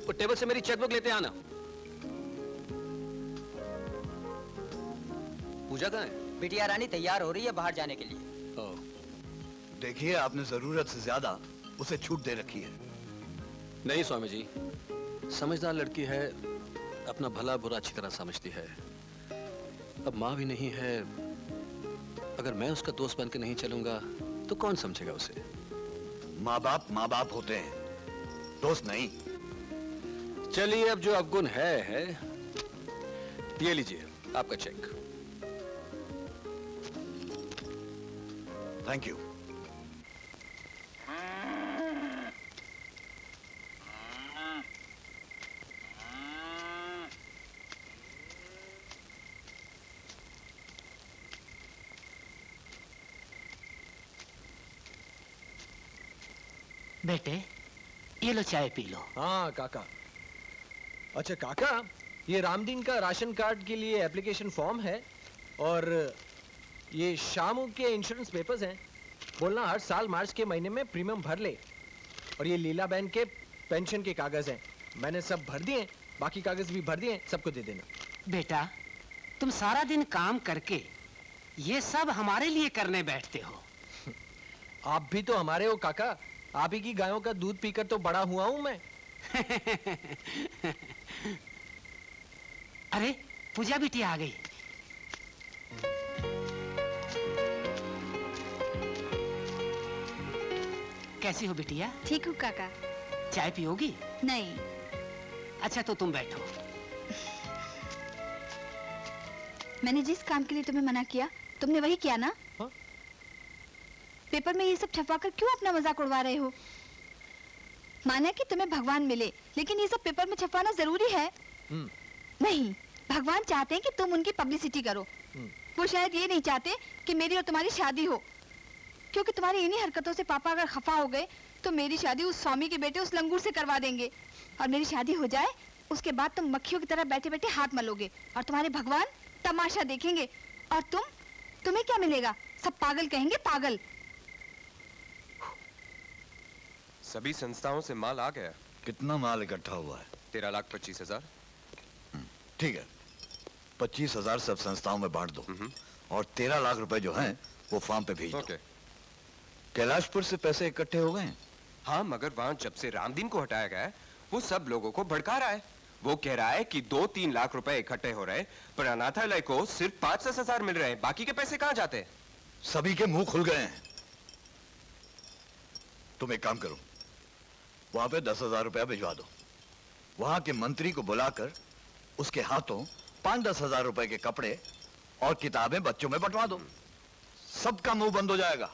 वो टेबल से मेरी चेकबुक लेते आना। पूजा कहाँ है? बिटिया रानी तैयार हो रही है बाहर जाने के लिए। ओह, देखिए, आपने जरूरत से ज्यादा उसे छूट दे रखी है। नहीं स्वामी जी, समझदार लड़की है, अपना भला बुरा अच्छी तरह समझती है। अब माँ भी नहीं है, अगर मैं उसका दोस्त बन के नहीं चलूंगा तो कौन समझेगा उसे? माँ बाप होते हैं, दोस्त नहीं। चलिए, अब जो अवगुण है ये लीजिए आपका चेक। Thank you. बेटे, ये लो चाय पी लो। हाँ काका। अच्छा काका, ये रामदीन का राशन कार्ड के लिए एप्लीकेशन फॉर्म है और ये शामू के इंश्योरेंस पेपर्स हैं। बोलना हर साल मार्च के महीने में प्रीमियम भर ले। और ये लीला बहन के पेंशन के कागज हैं, मैंने सब भर दिए, बाकी कागज भी भर दिए, सबको दे देना। बेटा, तुम सारा दिन काम करके ये सब हमारे लिए करने बैठते हो। आप भी तो हमारे हो काका, आप ही की गायों का दूध पीकर तो बड़ा हुआ हूं मैं। अरे पूजा बिटिया आ गई। कैसी हो बिटिया? ठीक हूँ काका। चाय पियोगी? नहीं। अच्छा तो तुम बैठो। मैंने जिस काम के लिए तुम्हें मना किया, तुमने वही किया ना? हाँ? पेपर में ये सब छपवाकर क्यों अपना मजाक उड़वा रहे हो? माना कि तुम्हें भगवान मिले, लेकिन ये सब पेपर में छपवाना जरूरी है? नहीं, भगवान चाहते हैं कि तुम उनकी पब्लिसिटी करो। वो शायद ये नहीं चाहते कि मेरी और तुम्हारी शादी हो, क्योंकि तुम्हारी इन्हीं हरकतों से पापा अगर खफा हो गए तो मेरी शादी उस स्वामी के बेटे उस लंगूर से करवा देंगे। और मेरी शादी हो जाए, उसके बाद तुम मक्खियों की तरह बैठे बैठे हाथ मलोगे और तुम्हारे भगवान तमाशा देखेंगे। और तुम्हें क्या मिलेगा? सब पागल कहेंगे, पागल। सभी संस्थाओं से माल आ गया। कितना माल इकट्ठा हुआ है? 13,25,000। ठीक है, 25,000 सब संस्थाओं में बांट दो और 13 लाख रुपए जो हैं वो फार्म पे भेज दो। ओके। कैलाशपुर से पैसे इकट्ठे हो गए हैं? हाँ, मगर वहां जब से रामदीन को हटाया गया है, वो सब लोगों को भड़का रहा है। वो कह रहा है कि 2-3 लाख रुपए इकट्ठे हो रहे, पर अनाथालय को सिर्फ 5-10 हजार मिल रहे हैं। बाकी के पैसे कहाँ जाते हैं? सभी के मुंह खुल गए हैं। तुम एक काम करो, वहां पे 10,000 रुपया भिजवा दो। वहां के मंत्री को बुलाकर उसके हाथों 5-10 हजार रुपए के कपड़े और किताबें बच्चों में बंटवा दो। सबका मुंह बंद हो जाएगा।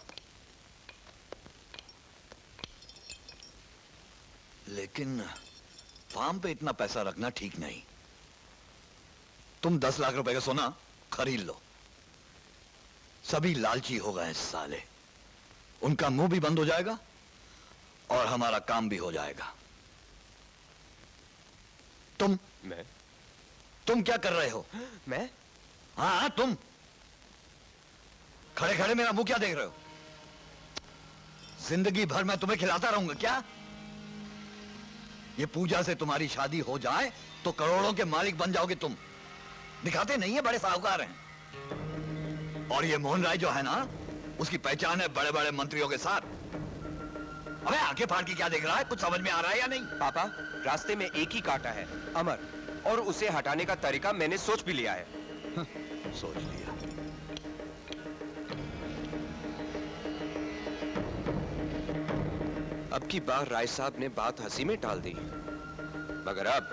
लेकिन फार्म पे इतना पैसा रखना ठीक नहीं। तुम 10 लाख रुपए का सोना खरीद लो। सभी लालची हो गए साले। उनका मुंह भी बंद हो जाएगा और हमारा काम भी हो जाएगा। तुम क्या कर रहे हो? मैं? हाँ, तुम खड़े खड़े मेरा मुंह क्या देख रहे हो? जिंदगी भर मैं तुम्हें खिलाता रहूंगा क्या? ये पूजा से तुम्हारी शादी हो जाए तो करोड़ों के मालिक बन जाओगे तुम। दिखाते नहीं है, बड़े साहूकार हैं। और ये मोहन राय जो है ना, उसकी पहचान है बड़े बड़े मंत्रियों के साथ। अबे आंखें फाड़ के क्या देख रहा है? कुछ समझ में आ रहा है या नहीं? पापा, रास्ते में एक ही कांटा है, अमर, और उसे हटाने का तरीका मैंने सोच भी लिया है। सोच लिया? अब की बार राय साहब ने बात हंसी में टाल दी, मगर अब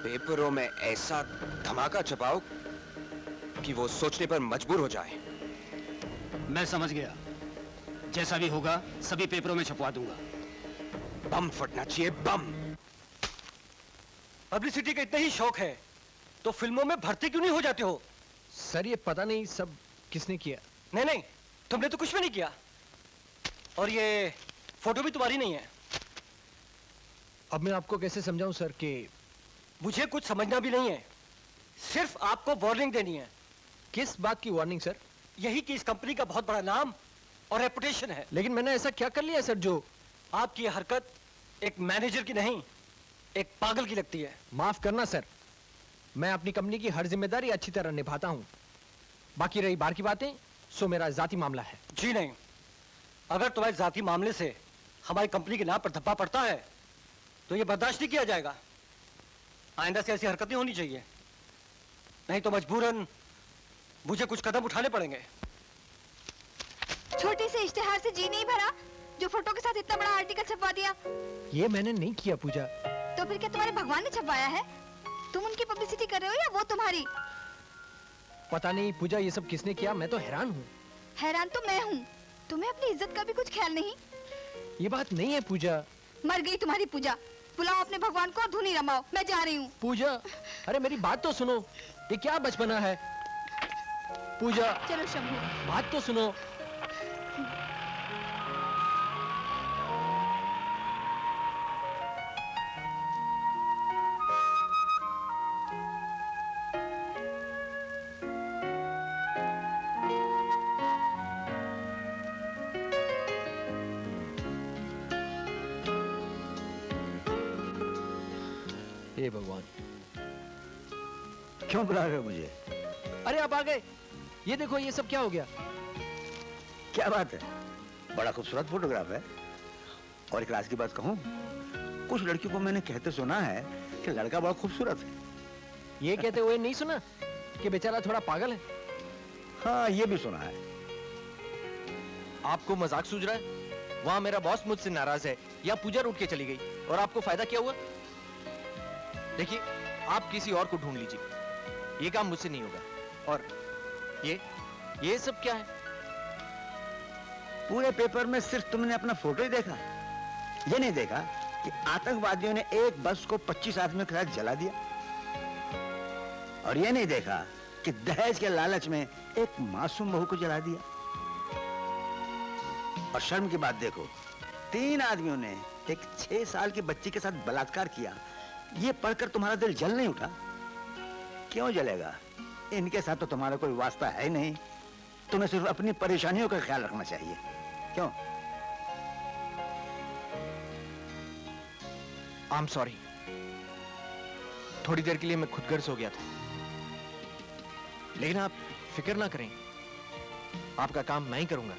पेपरों में ऐसा धमाका छपाओ कि वो सोचने पर मजबूर हो जाए। मैं समझ गया, जैसा भी होगा सभी पेपरों में छपवा दूंगा। बम फटना चाहिए, बम। पब्लिसिटी का इतना ही शौक है तो फिल्मों में भर्ती क्यों नहीं हो जाते हो? सर ये पता नहीं सब किसने किया। नहीं, तुमने तो कुछ भी नहीं किया, और ये फोटो भी तुम्हारी नहीं है। अब मैं आपको कैसे समझाऊं सर कि मुझे कुछ समझना भी नहीं है, सिर्फ आपको वार्निंग देनी है। किस बात की वार्निंग सर? यही कि इस कंपनी का बहुत बड़ा नाम और रेपुटेशन है। लेकिन मैंने ऐसा क्या कर लिया सर जो? आपकी हरकत एक मैनेजर की नहीं, एक पागल की लगती है। माफ करना सर, मैं अपनी कंपनी की हर जिम्मेदारी अच्छी तरह निभाता हूं। बाकी रही बाहर की बातें, सो मेरा जाती मामला है। जी नहीं, अगर तुम्हारे जाती मामले से हमारी कंपनी के नाम पर धब्बा पड़ता है तो ये बर्दाश्त नहीं किया जाएगा। आइंदा से ऐसी हरकत नहीं होनी चाहिए, नहीं तो मजबूरन मुझे कुछ कदम उठाने पड़ेंगे। छोटी से इश्तेहार से जी नहीं भरा जो फोटो के साथ इतना बड़ा आर्टिकल छपवा दिया। ये मैंने नहीं किया पूजा। तो फिर क्या तुम्हारे भगवान ने छपवाया है? तुम उनकी पब्लिसिटी कर रहे हो या वो तुम्हारी? पता नहीं पूजा, ये सब किसने किया, मैं तो हैरान हूँ। हैरान तो मैं हूँ, तुम्हें अपनी इज्जत का भी कुछ ख्याल नहीं। ये बात नहीं है पूजा। मर गई तुम्हारी पूजा। बुलाओ अपने भगवान को और धुनी रमाओ, मैं जा रही हूँ। पूजा, अरे मेरी बात तो सुनो, ये क्या बचपना है? पूजा चलो शंभू, बात तो सुनो। हे भगवान, क्यों बुला रहे हो मुझे? अरे आप आ गए। ये देखो, ये सब क्या हो गया? क्या बात है, बड़ा खूबसूरत फोटोग्राफ है। और एक राज की बात कहूं, कुछ लड़कियों को मैंने कहते सुना है कि लड़का बड़ा खूबसूरत है। ये कहते हुए नहीं सुना कि बेचारा थोड़ा पागल है? हाँ, ये भी सुना है। आपको मजाक सूझ रहा है? वहां मेरा बॉस मुझसे नाराज है, या पूजा रूठ के चली गई, और आपको फायदा क्या हुआ? देखिए, आप किसी और को ढूंढ लीजिए, ये काम मुझसे नहीं होगा। और ये सब क्या है? पूरे पेपर में सिर्फ तुमने अपना फोटो ही देखा, ये नहीं देखा कि आतंकवादियों ने एक बस को 25 आदमियों के साथ जला दिया, और ये नहीं देखा कि दहेज के लालच में एक मासूम बहू को जला दिया। और शर्म की बात देखो, 3 आदमियों ने एक 6 साल की बच्ची के साथ बलात्कार किया। ये पढ़कर तुम्हारा दिल जल नहीं उठा? क्यों जलेगा? इनके साथ तो तुम्हारा कोई वास्ता है ही नहीं। तुम्हें सिर्फ अपनी परेशानियों का ख्याल रखना चाहिए। क्यों? आई एम सॉरी, थोड़ी देर के लिए मैं खुदगर्ज हो गया था। लेकिन आप फिक्र ना करें, आपका काम मैं ही करूंगा,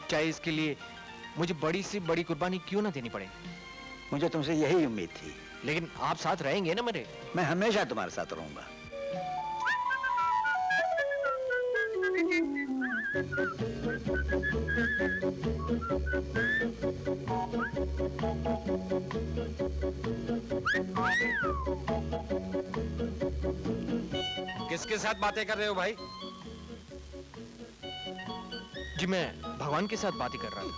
चाहे इसके लिए मुझे बड़ी से बड़ी कुर्बानी क्यों ना देनी पड़े। मुझे तुमसे यही उम्मीद थी। लेकिन आप साथ रहेंगे ना मेरे? मैं हमेशा तुम्हारे साथ रहूंगा। किसके साथ बातें कर रहे हो भाई? जी मैं भगवान के साथ बात ही कर रहा था।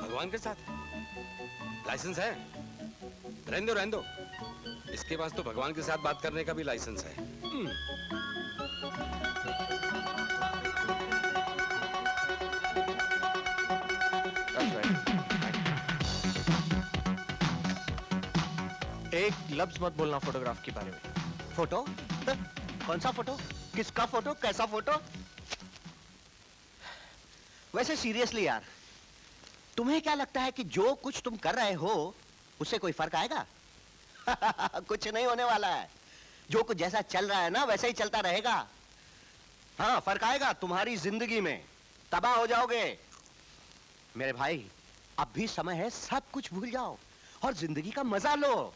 भगवान के साथ? लाइसेंस है? रहने दो। इसके पास तो भगवान के साथ बात करने का भी लाइसेंस है। एक लफ्ज मत बोलना फोटोग्राफ के बारे में। फोटो? कौन सा फोटो? किसका फोटो? कैसा फोटो? वैसे सीरियसली यार, तुम्हें क्या लगता है कि जो कुछ तुम कर रहे हो उससे कोई फर्क आएगा? कुछ नहीं होने वाला है। जो कुछ जैसा चल रहा है ना वैसे ही चलता रहेगा। हाँ, फर्क आएगा तुम्हारी जिंदगी में, तबाह हो जाओगे। मेरे भाई, अब भी समय है, सब कुछ भूल जाओ और जिंदगी का मजा लो।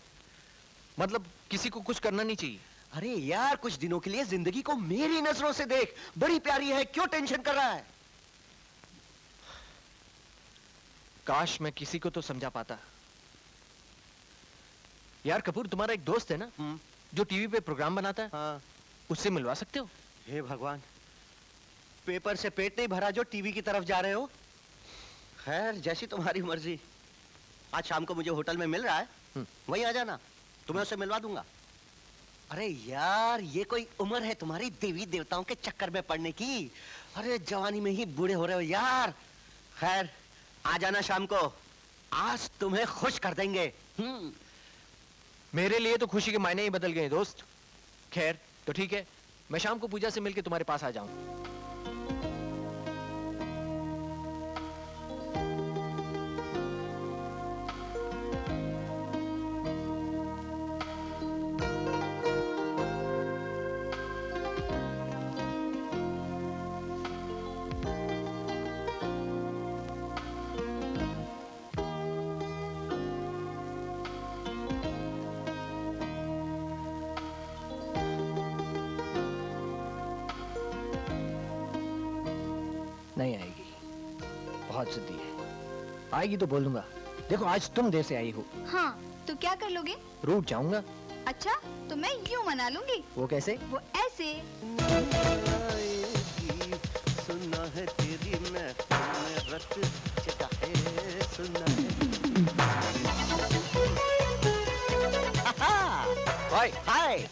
मतलब किसी को कुछ करना नहीं चाहिए? अरे यार, कुछ दिनों के लिए जिंदगी को मेरी नजरों से देख, बड़ी प्यारी है, क्यों टेंशन कर रहा है? काश मैं किसी को तो समझा पाता। यार कपूर, तुम्हारा एक दोस्त है ना जो टीवी पे प्रोग्राम बनाता है? हाँ। उससे मिलवा सकते हो? हे भगवान, पेपर से पेट नहीं भरा जो टीवी की तरफ जा रहे हो। खैर, जैसी तुम्हारी मर्जी। आज शाम को मुझे होटल में मिल रहा है, वहीं आ जाना, तुम्हें उससे मिलवा दूंगा। अरे यार, ये कोई उम्र है तुम्हारी देवी देवताओं के चक्कर में पड़ने की? अरे जवानी में ही बूढ़े हो रहे हो यार। खैर, आ जाना शाम को, आज तुम्हें खुश कर देंगे। मेरे लिए तो खुशी के मायने ही बदल गए दोस्त। खैर तो ठीक है, मैं शाम को पूजा से मिलके तुम्हारे पास आ जाऊं। नहीं आएगी, बहुत जिद्दी है। आएगी तो बोल दूंगा। देखो आज तुम देर से आई हो। हाँ, तो क्या कर लोगे? रूठ जाऊंगा। अच्छा, तो मैं यूं मना लूंगी। वो कैसे? वो ऐसे। सुना है तेरी महफिल में रत जगा है, सुना है। हाय, हाय,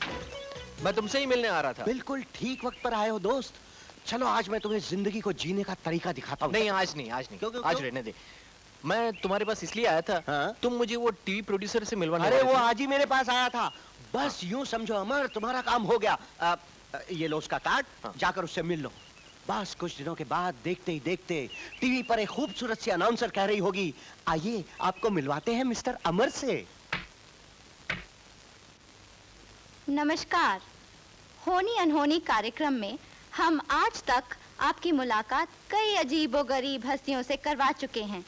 मैं तुमसे ही मिलने आ रहा था। बिल्कुल ठीक वक्त पर आए हो दोस्त। चलो आज मैं तुम्हें जिंदगी को जीने का तरीका दिखाता हूँ। नहीं आज नहीं, आज नहीं। क्यों? आज रहने दे। मैं तुम्हारे पास इसलिए आया था, हाँ? तुम मुझे वो टीवी प्रोड्यूसर से मिलवाने अरे वाले वो थे। आज ही मेरे पास आया था। बस यूं समझो अमर, तुम्हारा काम हो गया। ये लो उसका कार्ड, हाँ। जाकर उससे मिल लो। बस कुछ दिनों के बाद देखते ही देखते टीवी पर एक खूबसूरत सी अनाउंसर कह रही होगी, आइए आपको मिलवाते हैं मिस्टर अमर से। नमस्कार। होनी अनहोनी कार्यक्रम में हम आज तक आपकी मुलाकात कई अजीबोगरीब हस्तियों से करवा चुके हैं,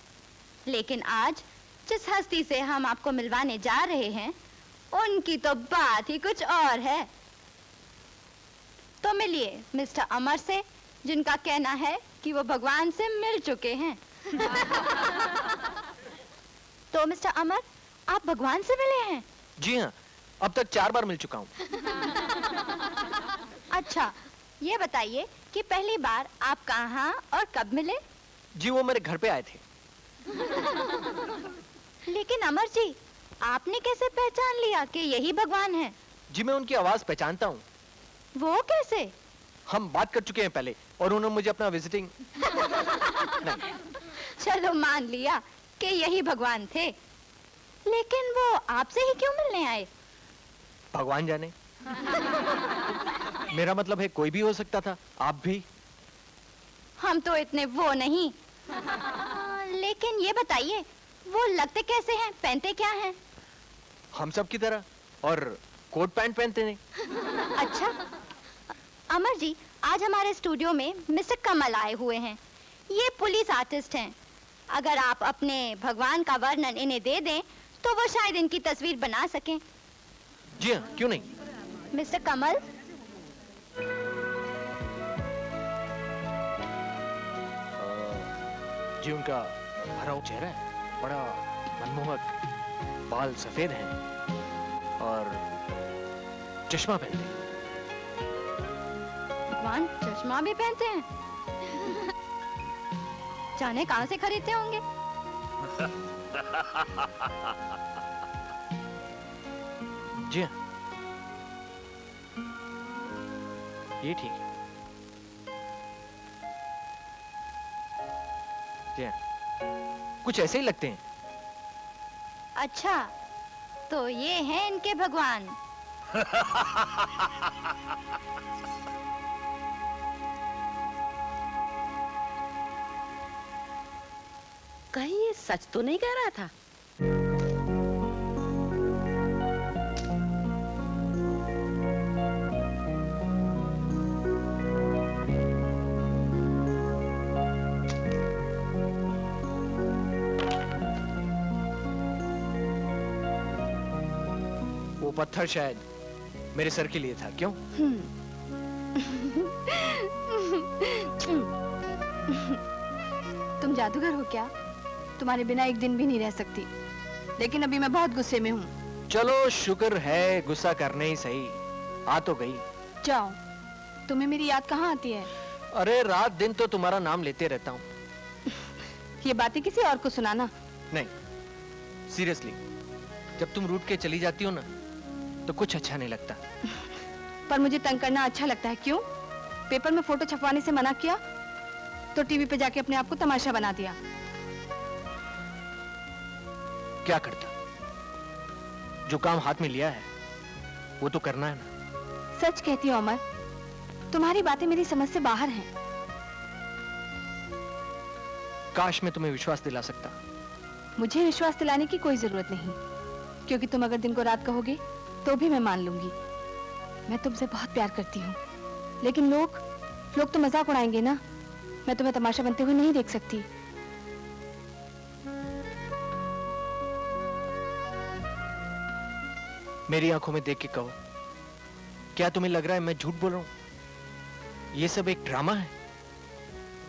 लेकिन आज जिस हस्ती से हम आपको मिलवाने जा रहे हैं उनकी तो बात ही कुछ और है। तो मिलिए मिस्टर अमर से, जिनका कहना है कि वो भगवान से मिल चुके हैं। तो मिस्टर अमर, आप भगवान से मिले हैं? जी हाँ, अब तक 4 बार मिल चुका हूँ। अच्छा, ये बताइए कि पहली बार आप कहाँ और कब मिले? जी वो मेरे घर पे आए थे। लेकिन अमर जी, आपने कैसे पहचान लिया कि यही भगवान है? जी मैं उनकी आवाज पहचानता हूँ। वो कैसे? हम बात कर चुके हैं पहले और उन्होंने मुझे अपना विजिटिंग नहीं। चलो मान लिया कि यही भगवान थे, लेकिन वो आपसे ही क्यों मिलने आए? भगवान जाने। मेरा मतलब है कोई भी हो सकता था, आप भी। हम तो इतने वो नहीं। लेकिन ये बताइए, वो लगते कैसे हैं, पहनते क्या हैं? हम सब की तरह, और कोट पैंट पहनते नहीं। अच्छा, अमर जी, आज हमारे स्टूडियो में मिस्टर कमल आए हुए हैं। ये पुलिस आर्टिस्ट हैं। अगर आप अपने भगवान का वर्णन इन्हें दे दें तो वो शायद इनकी तस्वीर बना सकें। जी हाँ, क्यों नहीं। मिस्टर कमल, जी उनका भरा हुआ चेहरा है, बड़ा मनमोहक, बाल सफेद हैं और चश्मा पहनते हैं। भगवान चश्मा भी पहनते हैं? जाने कहाँ से खरीदते होंगे? जी हाँ, ये ठीक है। जी हाँ, कुछ ऐसे ही लगते हैं। अच्छा, तो ये हैं इनके भगवान। कहीं ये सच तो नहीं कह रहा था? वो पत्थर शायद मेरे सर के लिए था, क्यों? तुम जादूगर हो क्या? तुम्हारे बिना एक दिन भी नहीं रह सकती, लेकिन अभी मैं बहुत गुस्से में हूँ। चलो शुक्र है, गुस्सा करने ही सही, आ तो गई। जाओ, तुम्हें मेरी याद कहाँ आती है? अरे रात दिन तो तुम्हारा नाम लेते रहता हूँ। ये बातें किसी और को सुनाना। नहीं, सीरियसली, जब तुम रूठ के चली जाती हो ना, तो कुछ अच्छा नहीं लगता। पर मुझे तंग करना अच्छा लगता है। क्यों? पेपर में फोटो छपवाने से मना किया तो टीवी पे जाके अपने आप को तमाशा बना दिया। क्या करता? जो काम हाथ में लिया है वो तो करना है ना। सच कहती हूँ अमर, तुम्हारी बातें मेरी समझ से बाहर हैं। काश मैं तुम्हें विश्वास दिला सकता। मुझे विश्वास दिलाने की कोई जरूरत नहीं, क्योंकि तुम अगर दिन को रात कहोगे तो भी मैं मान लूंगी। मैं तुमसे बहुत प्यार करती हूँ, लेकिन लोग तो मजाक उड़ाएंगे ना। मैं तुम्हें तमाशा बनते हुए नहीं देख सकती। मेरी आंखों में देख के कहो, क्या तुम्हें लग रहा है मैं झूठ बोल रहा हूं? ये सब एक ड्रामा है।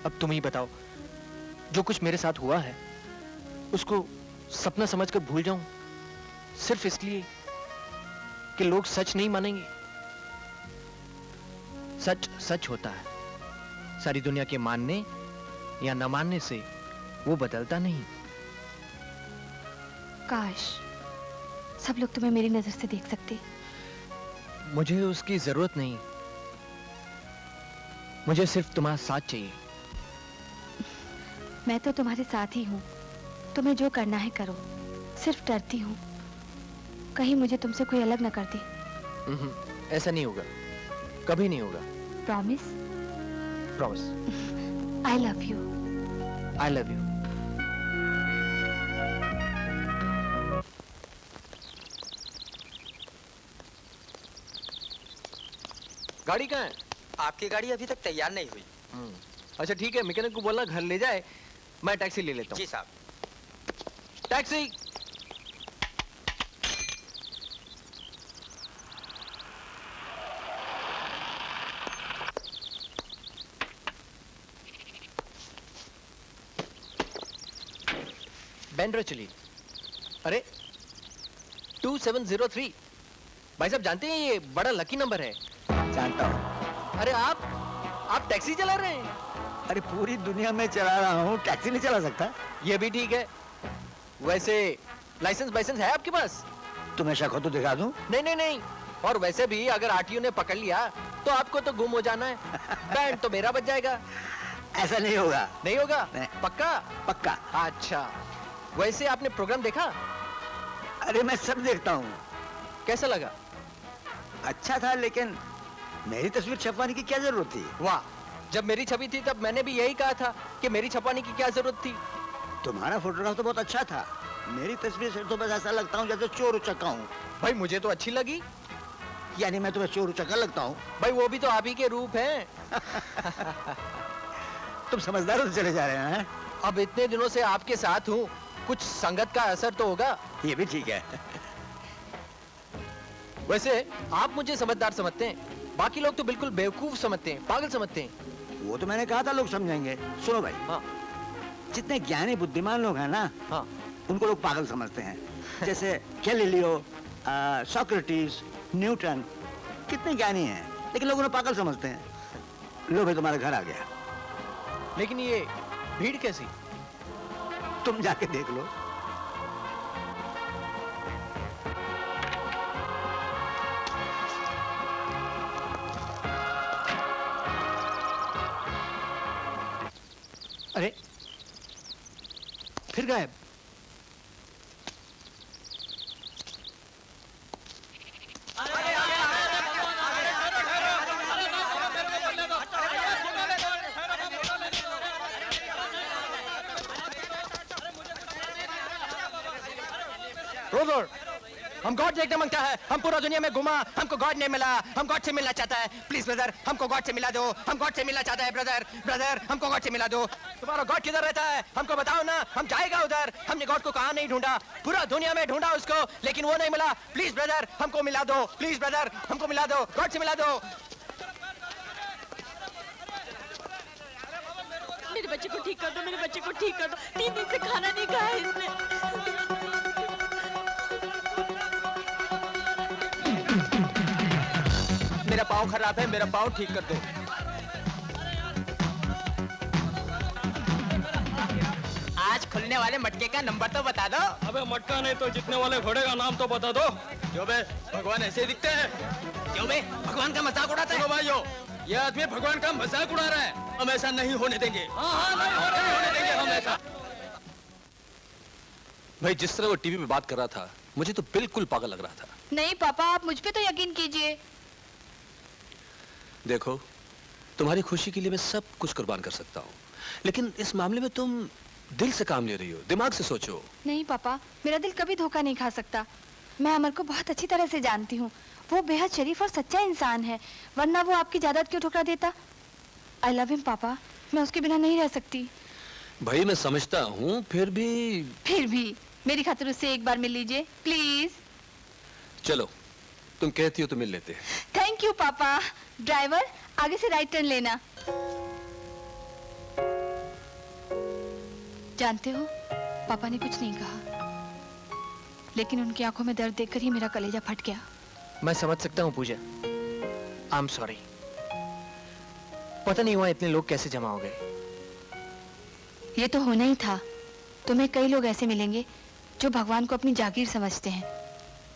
अब तुम ही बताओ, जो कुछ मेरे साथ हुआ है उसको सपना समझकर भूल जाऊं सिर्फ इसलिए कि लोग सच नहीं मानेंगे? सच सच होता है। सारी दुनिया के मानने या न मानने से वो बदलता नहीं। काश सब लोग तुम्हें मेरी नजर से देख सकते। मुझे उसकी जरूरत नहीं, मुझे सिर्फ तुम्हारा साथ चाहिए। मैं तो तुम्हारे साथ ही हूँ, तुम्हें जो करना है करो। सिर्फ डरती हूँ कहीं मुझे तुमसे कोई अलग न कर दे। ऐसा नहीं होगा, कभी नहीं होगा। Promise? Promise. I love you. I love you. गाड़ी कहाँ है? आपकी गाड़ी अभी तक तैयार नहीं हुई। अच्छा ठीक है, मैकेनिक को बोलना घर ले जाए, मैं टैक्सी ले लेता हूँ। जी साहब। टैक्सी। बैंड्रा चलिए। अरे 2703 भाई साहब, जानते हैं ये बड़ा लकी नंबर है। जानता हूँ। अरे आप टैक्सी चला रहे हैं? अरे पूरी दुनिया में चला रहा हूँ, टैक्सी नहीं चला सकता? ये भी ठीक है। वैसे लाइसेंस है आपके पास? तुम्हें शक हो तो दिखा दूं? नहीं नहीं नहीं। और वैसे भी अगर आरटीओ ने पकड़ लिया तो आपको तो गुम हो जाना है। बैंड तो मेरा बच जाएगा। ऐसा नहीं होगा। नहीं होगा? नहीं। पक्का? पक्का। अच्छा, वैसे आपने प्रोग्राम देखा? अरे मैं सब देखता हूँ। कैसा लगा? अच्छा था, लेकिन मेरी तस्वीर छपवाने की क्या जरूरत थी? वाह, जब मेरी छवि थी तब मैंने भी यही कहा था कि मेरी छपवाने की क्या जरूरत थी। तुम्हारा फोटोग्राफ तो बहुत अच्छा था, मेरी तस्वीर से तो बस ऐसा लगता हूँ जैसे चोर उचक्का हूँ। भाई मुझे तो अच्छी लगी। यानी मैं तुम्हें चोर उचक्का लगता हूँ? भाई वो भी तो आप ही के रूप हैं। तुम समझदार हो चले जा रहे हैं। अब इतने दिनों से आपके साथ हूँ, कुछ संगत का असर तो होगा। ये भी ठीक है। वैसे आप मुझे समझदार समझते हैं, बाकी लोग तो बिल्कुल बेवकूफ समझते हैं, पागल समझते हैं। वो तो मैंने कहा था लोग समझेंगे। सुनो भाई, हाँ जितने ज्ञानी बुद्धिमान लोग हैं ना, हाँ, उनको लोग पागल समझते हैं। जैसे गैलीलियो, सोक्रेटिस, न्यूटन, कितने ज्ञानी हैं, लेकिन लोग उन्हें पागल समझते हैं। लो भाई, तुम्हारे घर आ गया। लेकिन ये भीड़ कैसी? तुम जाके देख लो। अरे फिर गायब। रोजर, हम गॉड देखना मांगता है। हम पूरा दुनिया में घुमा, हमको गॉड नहीं मिला। हम गॉड से मिलना चाहता है। प्लीज ब्रदर, हमको गॉड से मिला दो। हम गॉड से मिलना चाहता है। ब्रदर हमको गॉड से मिला दो। तुम्हारा गॉड किधर रहता है? हमको बताओ ना, हम जाएगा उधर। हमने गॉड को कहाँ नहीं ढूंढा, पूरा दुनिया में ढूंढा उसको, लेकिन वो नहीं मिला। प्लीज ब्रदर, हमको मिला दो। प्लीज ब्रदर, हमको मिला दो, गॉड से मिला दो। मेरे बच्चे को ठीक कर दो, मेरे बच्चे को ठीक कर दो। 3 दिन से खाना नहीं खाया इसने। मेरा पाँव खराब है, मेरा पाँव ठीक कर दो। आज खुलने वाले मटके का नंबर तो बता दो। अबे मटका नहीं तो जीतने वाले घोड़े का नाम तो बता दो। क्यों बे, भगवान ऐसे दिखते हैं? क्यों बे, भगवान का मजाक उड़ाता है? भाइयों, ये आदमी भगवान का मजाक उड़ा रहा है। हम ऐसा नहीं होने देंगे। हाँ, नहीं होने देंगे हम ऐसा। भाई जिस तरह वो टीवी में बात कर रहा था, मुझे तो बिल्कुल पागल लग रहा था। नहीं पापा, आप मुझ पे तो यकीन कीजिए। देखो, तुम्हारी खुशी के लिए मैं सब कुछ कुर्बान कर सकता हूँ, लेकिन इस मामले में तुम दिल से काम ले रही हो, दिमाग से सोचो। नहीं पापा, मेरा दिल कभी धोखा नहीं खा सकता। मैं अमर को बहुत अच्छी तरह से जानती हूँ। वो बेहद शरीफ और सच्चा इंसान है, वरना वो आपकी जायदाद क्यों ठुकरा देता? आई लव हिम पापा, मैं उसके बिना नहीं रह सकती। भाई मैं समझता हूँ, फिर भी मेरी खातिर उससे एक बार मिल लीजिए प्लीज। चलो, तुम कहती हो तो मिल लेते हैं। थैंक यू पापा। ड्राइवर, आगे से राइट टर्न लेना। जानते हो, पापा ने कुछ नहीं कहा, लेकिन उनकी आंखों में दर्द देखकर ही मेरा कलेजा फट गया। मैं समझ सकता हूँ पूजा, आई एम सॉरी। पता नहीं वहां इतने लोग कैसे जमा हो गए। ये तो होना ही था। तुम्हें कई लोग ऐसे मिलेंगे जो भगवान को अपनी जागीर समझते हैं,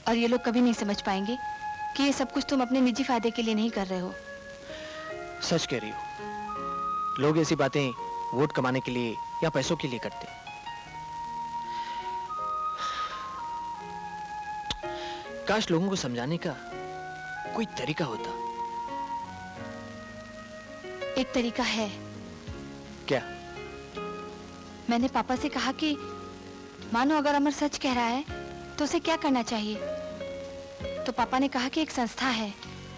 और ये लोग कभी नहीं समझ पाएंगे कि ये सब कुछ तुम अपने निजी फायदे के लिए नहीं कर रहे हो। सच कह रही हो, लोग ऐसी बातें वोट कमाने के लिए या पैसों के लिए करते हैं। काश लोगों को समझाने का कोई तरीका होता। एक तरीका है। क्या? मैंने पापा से कहा कि मानो अगर अमर सच कह रहा है तो उसे क्या करना चाहिए। तो पापा ने कहा कि एक संस्था है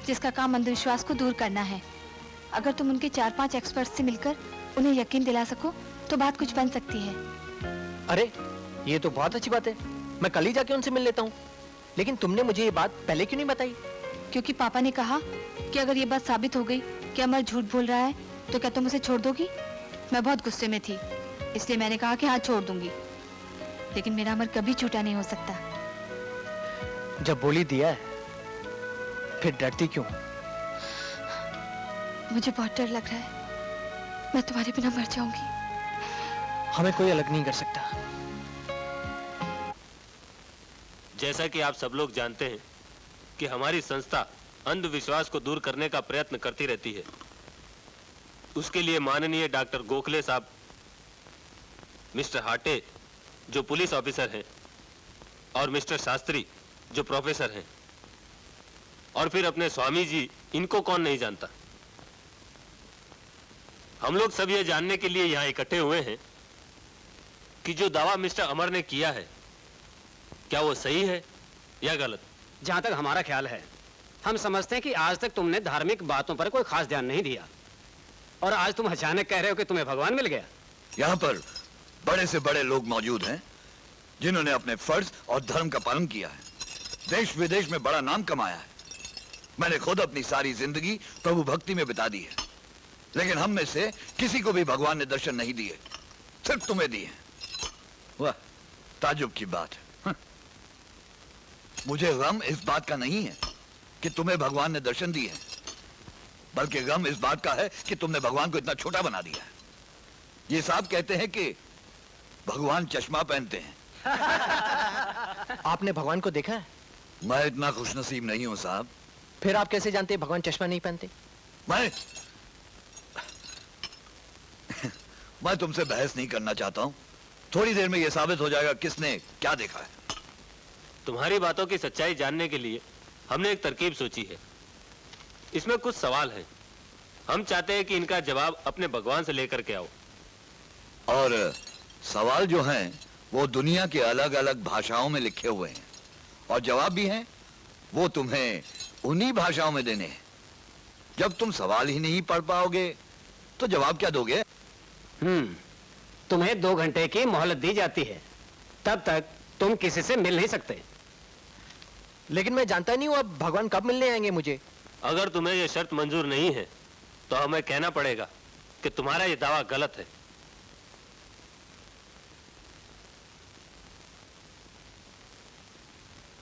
जिसका काम अंधविश्वास को दूर करना है। अगर तुम उनके 4-5 एक्सपर्ट से मिलकर उन्हें यकीन दिला सको तो बात कुछ बन सकती है। अरे ये तो बहुत अच्छी बात है, मैं कल ही जाके उनसे मिल लेता हूँ। लेकिन तुमने मुझे ये बात पहले क्यों नहीं बताई? क्योंकि पापा ने कहा कि अगर ये बात साबित हो गई कि अमर झूठ बोल रहा है तो क्या तुम उसे छोड़ दोगी? मैं बहुत गुस्से में थी, इसलिए मैंने कहा कि हाँ छोड़ दूंगी। लेकिन मेरा अमर कभी झूठा नहीं हो सकता। जब बोली दिया है फिर डरती क्यों? मुझे बहुत डर लग रहा है, मैं तुम्हारे बिना मर जाऊंगी। हमें कोई अलग नहीं कर सकता। जैसा कि आप सब लोग जानते हैं कि हमारी संस्था अंधविश्वास को दूर करने का प्रयत्न करती रहती है। उसके लिए माननीय डॉक्टर गोखले साहब, मिस्टर हाटे जो पुलिस ऑफिसर हैं, और मिस्टर शास्त्री जो प्रोफेसर हैं, और फिर अपने स्वामी जी, इनको कौन नहीं जानता। हम लोग सब ये जानने के लिए यहाँ इकट्ठे हुए हैं कि जो दावा मिस्टर अमर ने किया है क्या वो सही है या गलत। जहां तक हमारा ख्याल है, हम समझते हैं कि आज तक तुमने धार्मिक बातों पर कोई खास ध्यान नहीं दिया, और आज तुम अचानक कह रहे हो कि तुम्हें भगवान मिल गया। यहाँ पर बड़े से बड़े लोग मौजूद हैं जिन्होंने अपने फर्ज और धर्म का पालन किया है, देश विदेश में बड़ा नाम कमाया है। मैंने खुद अपनी सारी जिंदगी प्रभु भक्ति में बिता दी है, लेकिन हम में से किसी को भी भगवान ने दर्शन नहीं दिए, सिर्फ तुम्हें दिए। वाह, ताजुब की बात। मुझे गम इस बात का नहीं है कि तुम्हें भगवान ने दर्शन दिए हैं, बल्कि गम इस बात का है कि तुमने भगवान को इतना छोटा बना दिया है। ये साहब कहते हैं कि भगवान चश्मा पहनते हैं। आपने भगवान को देखा है? मैं इतना खुशनसीब नहीं हूं साहब। फिर आप कैसे जानते हैं भगवान चश्मा नहीं पहनते? मैं तुमसे बहस नहीं करना चाहता हूं। थोड़ी देर में यह साबित हो जाएगा किसने क्या देखा है। तुम्हारी बातों की सच्चाई जानने के लिए हमने एक तरकीब सोची है। इसमें कुछ सवाल हैं, हम चाहते हैं कि इनका जवाब अपने भगवान से लेकर के आओ। और सवाल जो हैं वो दुनिया के अलग अलग भाषाओं में लिखे हुए हैं, और जवाब भी हैं वो तुम्हें उन्हीं भाषाओं में देने हैं। जब तुम सवाल ही नहीं पढ़ पाओगे तो जवाब क्या दोगे? तुम्हें 2 घंटे की मोहलत दी जाती है, तब तक तुम किसी से मिल नहीं सकते। लेकिन मैं जानता नहीं हूं अब भगवान कब मिलने आएंगे मुझे। अगर तुम्हें यह शर्त मंजूर नहीं है तो हमें कहना पड़ेगा कि तुम्हारा यह दावा गलत है।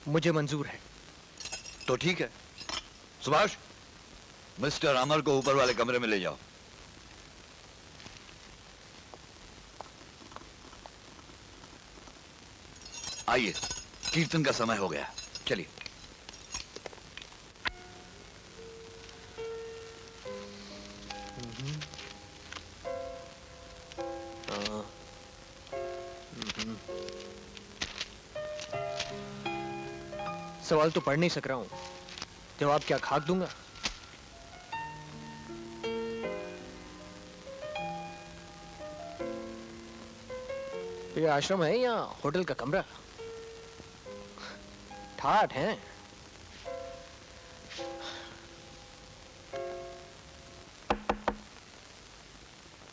मुझे मंजूर है। तो ठीक है, सुभाष, मिस्टर अमर को ऊपर वाले कमरे में ले जाओ। आइए, कीर्तन का समय हो गया, चलिए। सवाल तो पढ़ नहीं सक रहा हूं, जवाब क्या खाक दूंगा? ये आश्रम है या होटल का कमरा? ठाठ है।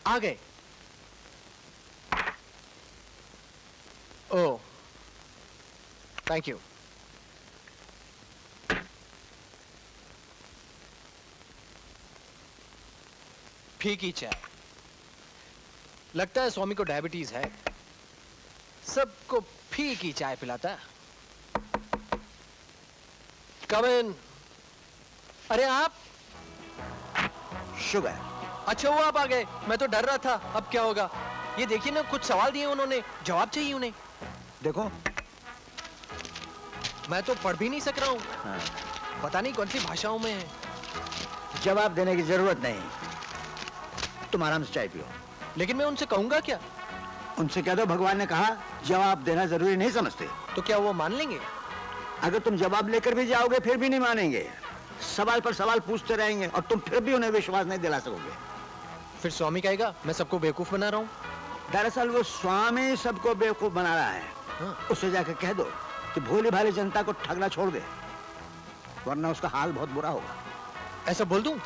आ गए। ओह, थैंक यू। फीकी चाय। लगता है स्वामी को डायबिटीज है, सबको फीकी चाय पिलाता। कम इन। अरे आप? शुगर। अच्छा वो आप आ गए, मैं तो डर रहा था अब क्या होगा। ये देखिए ना, कुछ सवाल दिए उन्होंने, जवाब चाहिए उन्हें। देखो, मैं तो पढ़ भी नहीं सक रहा हूँ। हाँ। पता नहीं कौन सी भाषाओं में है। जवाब देने की जरूरत नहीं, तुम आराम से चाय पियो। लेकिन मैं उनसे कहूंगा क्या? उनसे कह दो भगवान ने कहा जवाब देना जरूरी नहीं समझते। तो क्या वो मान लेंगे? अगर तुम जवाब लेकर भी जाओगे फिर भी नहीं मानेंगे, सवाल पर सवाल पूछते रहेंगे और तुम फिर भी उन्हें विश्वास नहीं दिला सकोगे। फिर स्वामी कहेगा मैं सबको बेवकूफ बना रहा हूँ। दरअसल वो स्वामी सबको बेवकूफ बना रहा है। हाँ। उससे जाकर कह दो कि भोली भाली जनता को ठगना छोड़ दे, वरना उसका हाल बहुत बुरा होगा। ऐसा बोल दूं?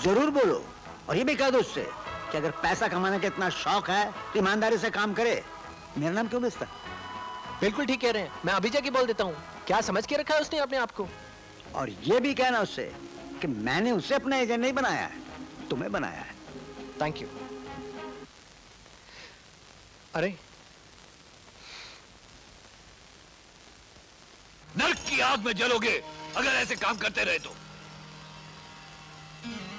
जरूर बोलो, और ये भी कह दो उससे कि अगर पैसा कमाने का इतना शौक है तो ईमानदारी से काम करे। मेरा नाम क्यों बेचता? बिल्कुल ठीक कह रहे हैं, मैं अभी जाके बोल देता हूँ। क्या समझ के रखा है उसने अपने आप को? और ये भी कहना उससे कि मैंने उसे अपना एजेंट नहीं बनाया है, तुम्हें बनाया है। Thank you. अरे नरक की आग में जलोगे अगर ऐसे काम करते रहे तो।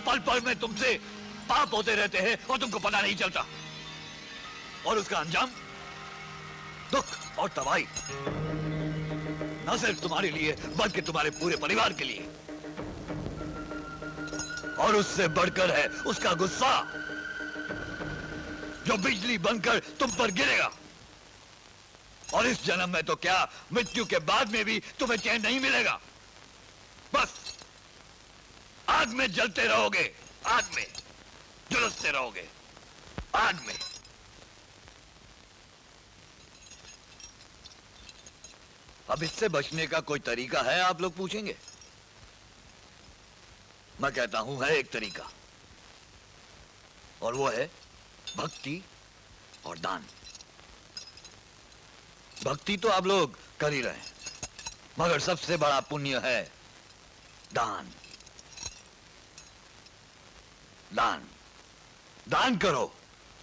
पल पल में तुमसे पाप होते रहते हैं और तुमको पता नहीं चलता, और उसका अंजाम दुख और तबाही, न सिर्फ तुम्हारे लिए बल्कि तुम्हारे पूरे परिवार के लिए। और उससे बढ़कर है उसका गुस्सा, जो बिजली बनकर तुम पर गिरेगा। और इस जन्म में तो क्या, मृत्यु के बाद में भी तुम्हें चैन नहीं मिलेगा। बस आग में जलते रहोगे, आग में झुलसते रहोगे, आग में। अब इससे बचने का कोई तरीका है, आप लोग पूछेंगे। मैं कहता हूं है एक तरीका, और वो है भक्ति और दान। भक्ति तो आप लोग कर ही रहे हैं, मगर सबसे बड़ा पुण्य है दान। दान दान करो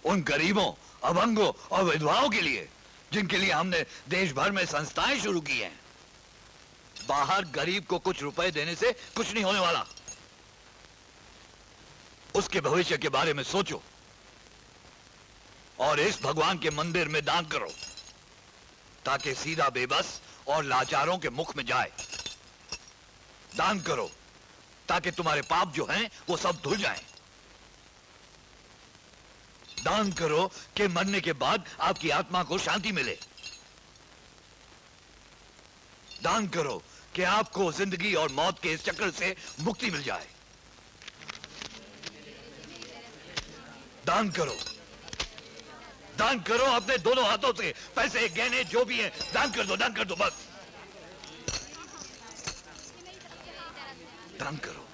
उन गरीबों, अभंगों और विधवाओं के लिए जिनके लिए हमने देश भर में संस्थाएं शुरू की हैं। बाहर गरीब को कुछ रुपए देने से कुछ नहीं होने वाला। उसके भविष्य के बारे में सोचो और इस भगवान के मंदिर में दान करो, ताकि सीधा बेबस और लाचारों के मुख में जाए। दान करो ताकि तुम्हारे पाप जो हैं वो सब धुल जाएं। दान करो कि मरने के बाद आपकी आत्मा को शांति मिले। दान करो कि आपको जिंदगी और मौत के इस चक्र से मुक्ति मिल जाए। दान करो, दान करो अपने दोनों हाथों से, पैसे गहने जो भी है दान कर दो, दान कर दो, बस दान करो।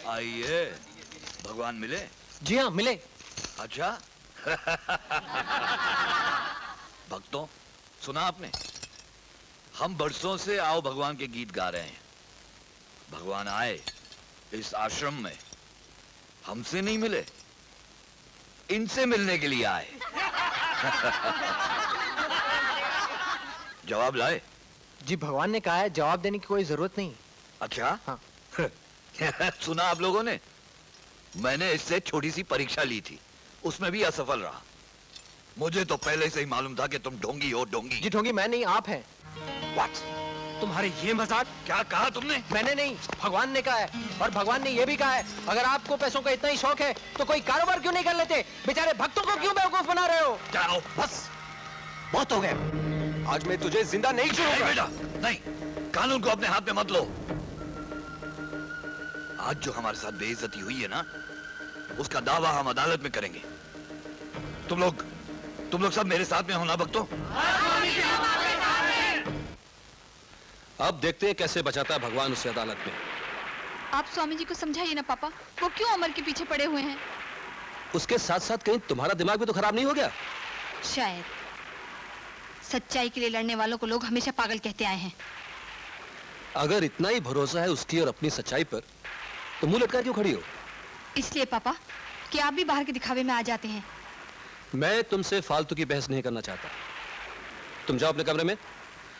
आइए, भगवान मिले? जी हाँ मिले। अच्छा भक्तों, सुना आपने? हम बरसों से आओ भगवान के गीत गा रहे हैं। भगवान आए इस आश्रम में, हमसे नहीं मिले, इनसे मिलने के लिए आए। जवाब लाए? जी भगवान ने कहा है जवाब देने की कोई जरूरत नहीं। अच्छा हाँ। सुना आप लोगों ने? मैंने इससे छोटी सी परीक्षा ली थी, उसमें भी असफल रहा। मुझे तो पहले से ही मालूम था कि तुम ढोंगी हो, ढोंगी। जी ढोंगी मैं नहीं, आप हैं। What? तुम्हारे ये मजाक? क्या कहा तुमने? मैंने नहीं, भगवान ने कहा है। और भगवान ने ये भी कहा है, अगर आपको पैसों का इतना ही शौक है तो कोई कारोबार क्यों नहीं कर लेते? बेचारे भक्तों को क्यों बेवकूफ बना रहे हो? जाओ, बस बहुत हो गया। आज मैं तुझे जिंदा नहीं नहीं छोड़ूंगा। बेटा, नहीं, कानून को अपने हाथ में मत लो। आज जो हमारे साथ बेइज्जती हुई है ना, उसका दावा हम अदालत में करेंगे। तुम लोग सब मेरे साथ में हो ना भक्तों? अब देखते हैं कैसे बचाता है भगवान उसे अदालत में। आप स्वामी जी को समझाइए ना पापा, वो क्यों अमर के पीछे पड़े हुए हैं? उसके साथ साथ कहीं तुम्हारा दिमाग भी तो खराब नहीं हो गया? शायद। सच्चाई के लिए लड़ने वालों को लोग हमेशा पागल कहते आए हैं। अगर इतना ही भरोसा है उसकी और अपनी सच्चाई पर, तो मुंह लटका क्यों खड़ी हो? इसलिए पापा कि आप भी बाहर के दिखावे में आ जाते हैं। मैं तुमसे फालतू की बहस नहीं करना चाहता। तुम जाओ अपने कमरे में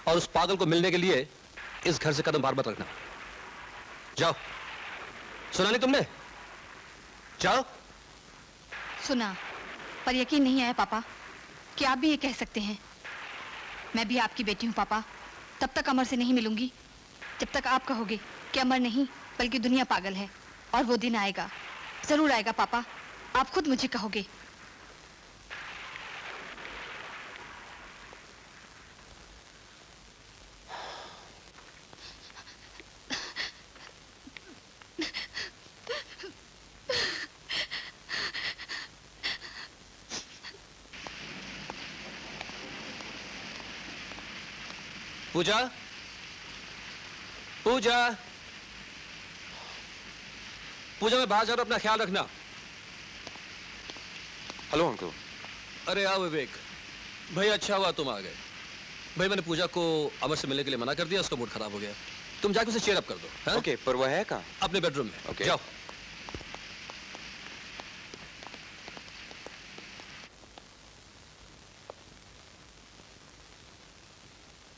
और उस पागल को मिलने के लिए इस घर से कदम बार मत रखना। जाओ। सुना नहीं तुमने? जाओ। सुना, पर यकीन नहीं आया पापा कि आप भी ये कह सकते हैं। मैं भी आपकी बेटी हूँ पापा। तब तक अमर से नहीं मिलूंगी जब तक आप कहोगे कि अमर नहीं बल्कि दुनिया पागल है। और वो दिन आएगा, जरूर आएगा पापा, आप खुद मुझे कहोगे। पूजा, पूजा, पूजा, मैं बाहर जा रहा हूं, अपना ख्याल रखना। Hello uncle. अरे आओ विवेक भाई, अच्छा हुआ तुम आ गए। भाई मैंने पूजा को अमर से मिलने के लिए मना कर दिया, उसका मूड खराब हो गया। तुम जाके उसे चेयर अप कर दो। हाँ? ओके, पर वो है कहाँ? अपने बेडरूम में। ओके। जाओ।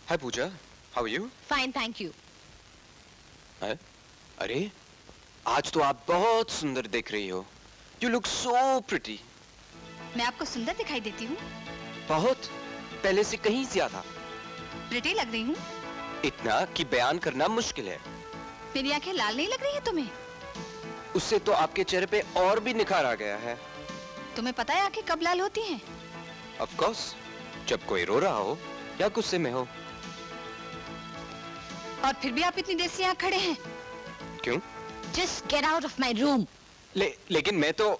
Hi Pooja, how are you? Fine, thank you. अरे आज तो आप बहुत सुंदर दिख रही हो। You look so pretty. मैं आपको सुंदर दिखाई देती हूँ? बहुत, पहले से कहीं ज्यादा। प्रिटी लग रही हूँ? इतना कि बयान करना मुश्किल है। मेरी आंखें लाल नहीं लग रही है तुम्हें? उससे तो आपके चेहरे पे और भी निखार आ गया है। तुम्हें पता है आंखें कब लाल होती हैं? ऑफ कोर्स, जब कोई रो रहा हो या गुस्से में हो। और फिर भी आप इतनी देर से यहाँ खड़े हैं। क्यों? Just get out of my room. लेकिन मैं तो।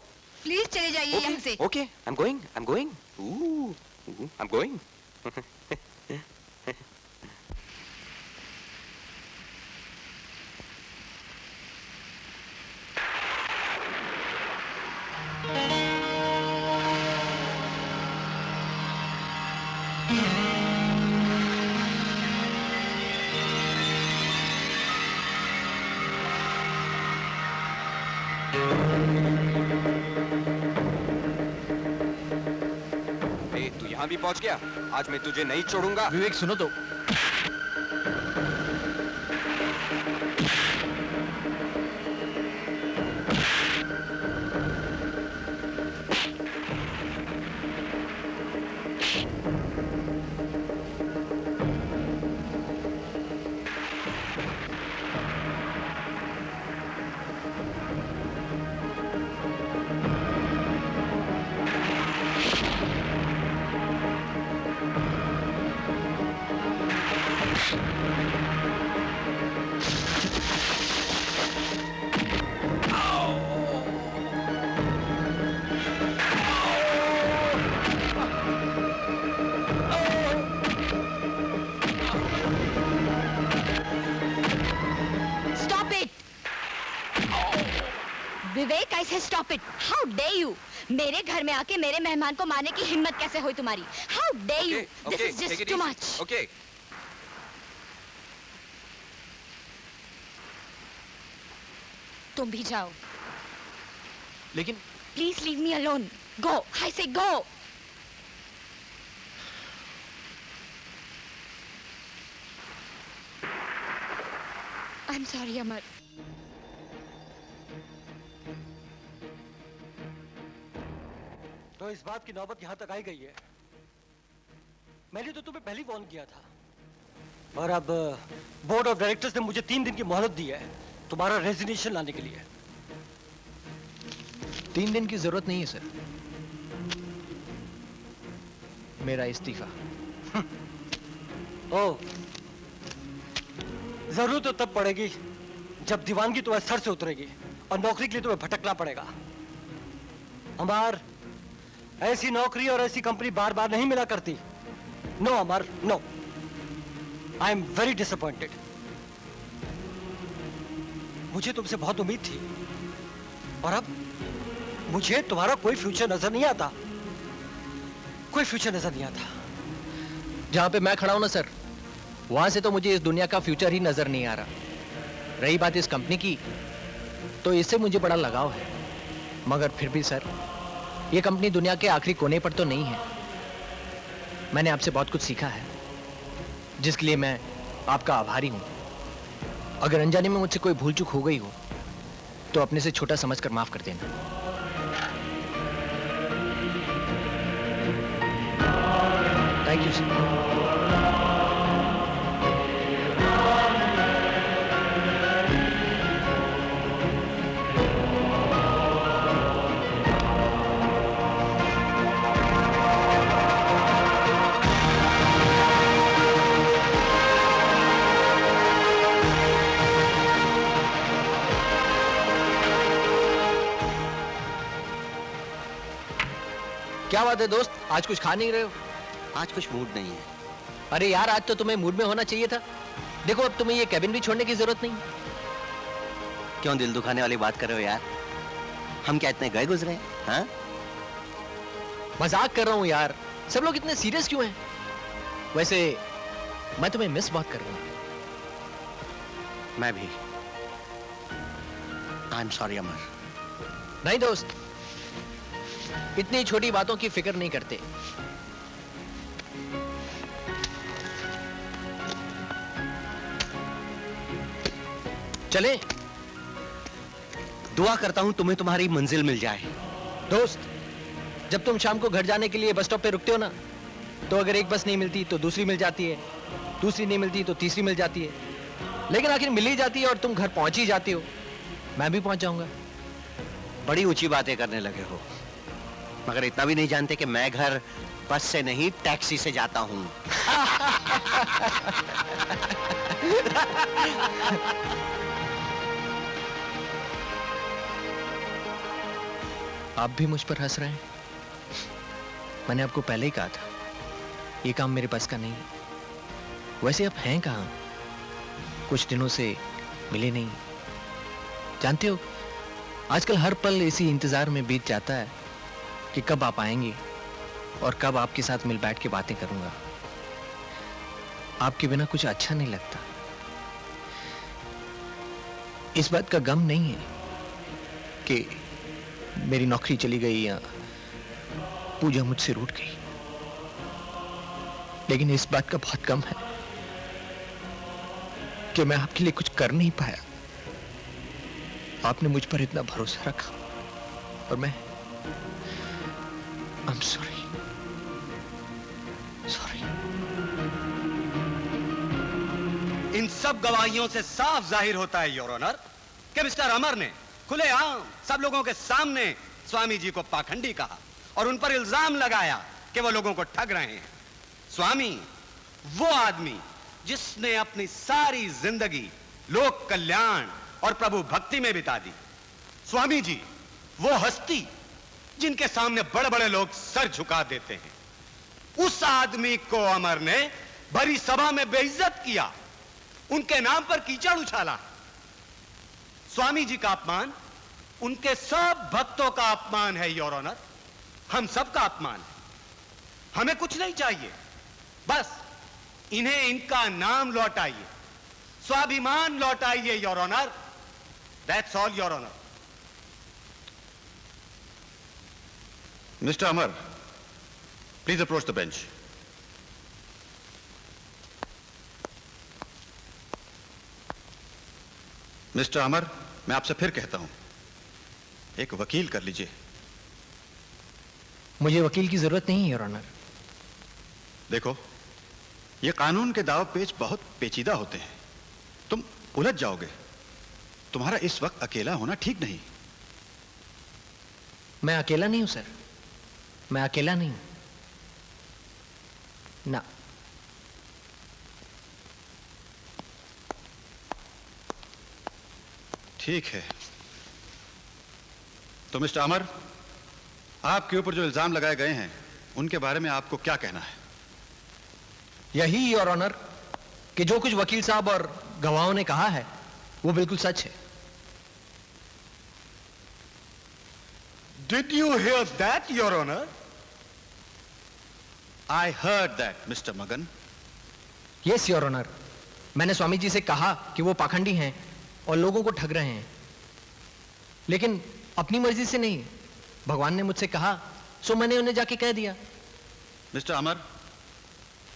प्लीज चले जाइए यहाँ से। Okay, I'm going. I'm going. तू यहाँ भी पहुँच गया? आज मैं तुझे नहीं छोड़ूंगा। विवेक सुनो तो। विवेक, I say stop it. How dare you? मेरे घर में आके मेरे मेहमान को मारने की हिम्मत कैसे हुई तुम्हारी? How dare you? This is just too much. Okay. तुम भी जाओ। लेकिन Please leave me alone. Go. I say go. I'm sorry, Amar. तो इस बात की नौबत यहां तक आई गई है। मैंने तो तुम्हें पहले वार्न किया था, और अब बोर्ड ऑफ डायरेक्टर्स ने मुझे 3 दिन की मोहलत दी है तुम्हारा रेजिग्नेशन लाने के लिए। 3 दिन की जरूरत नहीं है सर, मेरा इस्तीफा। ओ, जरूरत तो तब पड़ेगी जब दीवानगी तुम्हारे सर से उतरेगी और नौकरी के लिए तुम्हें भटकना पड़ेगा। अमर, ऐसी नौकरी और ऐसी कंपनी बार बार नहीं मिला करती। No Amar, no. I am very disappointed. मुझे तुमसे बहुत उम्मीद थी, और अब मुझे तुम्हारा कोई फ्यूचर नजर नहीं आता। कोई फ्यूचर नजर नहीं आता। जहां पे मैं खड़ा हूं ना सर, वहां से तो मुझे इस दुनिया का फ्यूचर ही नजर नहीं आ रहा। रही बात इस कंपनी की, तो इससे मुझे बड़ा लगाव है, मगर फिर भी सर, ये कंपनी दुनिया के आखिरी कोने पर तो नहीं है। मैंने आपसे बहुत कुछ सीखा है, जिसके लिए मैं आपका आभारी हूं। अगर अनजाने में मुझसे कोई भूल चूक हो गई हो, तो अपने से छोटा समझकर माफ कर देना। Thank you sir. क्या बात है दोस्त, आज कुछ खा नहीं रहे हो? आज कुछ मूड नहीं है। अरे यार, आज तो तुम्हें मूड में होना चाहिए था। देखो, अब तुम्हें ये कैबिन भी छोड़ने की जरूरत नहीं। क्यों दिल दुखाने वाली बात कर रहे हो यार? हम क्या इतने गए गुजरे हैं? हाँ? मजाक कर रहा हूँ यार, सब लोग इतने सीरियस क्यों हैं? वैसे मैं तुम्हें मिस बहुत कर रहा हूँ। मैं भी। आई एम सॉरी अमर। नहीं दोस्त, इतनी छोटी बातों की फिक्र नहीं करते। चले? दुआ करता हूं तुम्हें तुम्हारी मंजिल मिल जाए। दोस्त, जब तुम शाम को घर जाने के लिए बस स्टॉप पे रुकते हो ना, तो अगर एक बस नहीं मिलती तो दूसरी मिल जाती है, दूसरी नहीं मिलती तो तीसरी मिल जाती है, लेकिन आखिर मिल ही जाती है और तुम घर पहुंच ही जाती हो। मैं भी पहुंच जाऊंगा। बड़ी ऊंची बातें करने लगे हो, मगर इतना भी नहीं जानते कि मैं घर बस से नहीं टैक्सी से जाता हूं। आप भी मुझ पर हंस रहे हैं? मैंने आपको पहले ही कहा था, ये काम मेरे बस का नहीं है। वैसे आप हैं कहाँ? कुछ दिनों से मिले नहीं। जानते हो, आजकल हर पल इसी इंतजार में बीत जाता है कि कब आप आएंगे और कब आपके साथ मिल बैठ के बातें करूंगा। आपके बिना कुछ अच्छा नहीं लगता। इस बात का गम नहीं है कि मेरी नौकरी चली गई या पूजा मुझसे रूठ गई, लेकिन इस बात का बहुत गम है कि मैं आपके लिए कुछ कर नहीं पाया। आपने मुझ पर इतना भरोसा रखा और मैं I'm sorry. Sorry. इन सब गवाहियों से साफ जाहिर होता है योर ऑनर कि मिस्टर अमर ने खुलेआम सब लोगों के सामने स्वामी जी को पाखंडी कहा और उन पर इल्जाम लगाया कि वो लोगों को ठग रहे हैं। स्वामी वो आदमी जिसने अपनी सारी जिंदगी लोक कल्याण और प्रभु भक्ति में बिता दी। स्वामी जी वो हस्ती जिनके सामने बड़े बड़े लोग सर झुका देते हैं। उस आदमी को अमर ने भरी सभा में बेइज्जत किया, उनके नाम पर कीचड़ उछाला। स्वामी जी का अपमान उनके सब भक्तों का अपमान है योर ऑनर, हम सब का अपमान है। हमें कुछ नहीं चाहिए, बस इन्हें इनका नाम लौटाइए, स्वाभिमान लौटाइए your honour. That's all your honour. Mister Amar, please approach the bench. Mister Amar, मैं आपसे फिर कहता हूं, एक वकील कर लीजिए। मुझे वकील की जरूरत नहीं है योर ऑनर। देखो, ये कानून के दाव पेच बहुत पेचीदा होते हैं, तुम उलझ जाओगे। तुम्हारा इस वक्त अकेला होना ठीक नहीं। मैं अकेला नहीं हूं सर, मैं अकेला नहीं हूं ना। ठीक है, तो मिस्टर अमर, आपके ऊपर जो इल्जाम लगाए गए हैं उनके बारे में आपको क्या कहना है? यही योर ऑनर कि जो कुछ वकील साहब और गवाहों ने कहा है वो बिल्कुल सच है। Did you hear that, Your Honor? I heard that, Mr. Magan. Yes your honour, मैंने स्वामी जी से कहा कि वो पाखंडी हैं और लोगों को ठग रहे हैं, लेकिन अपनी मर्जी से नहीं, भगवान ने मुझसे कहा, सो मैंने उन्हें जाके कह दिया। मिस्टर अमर,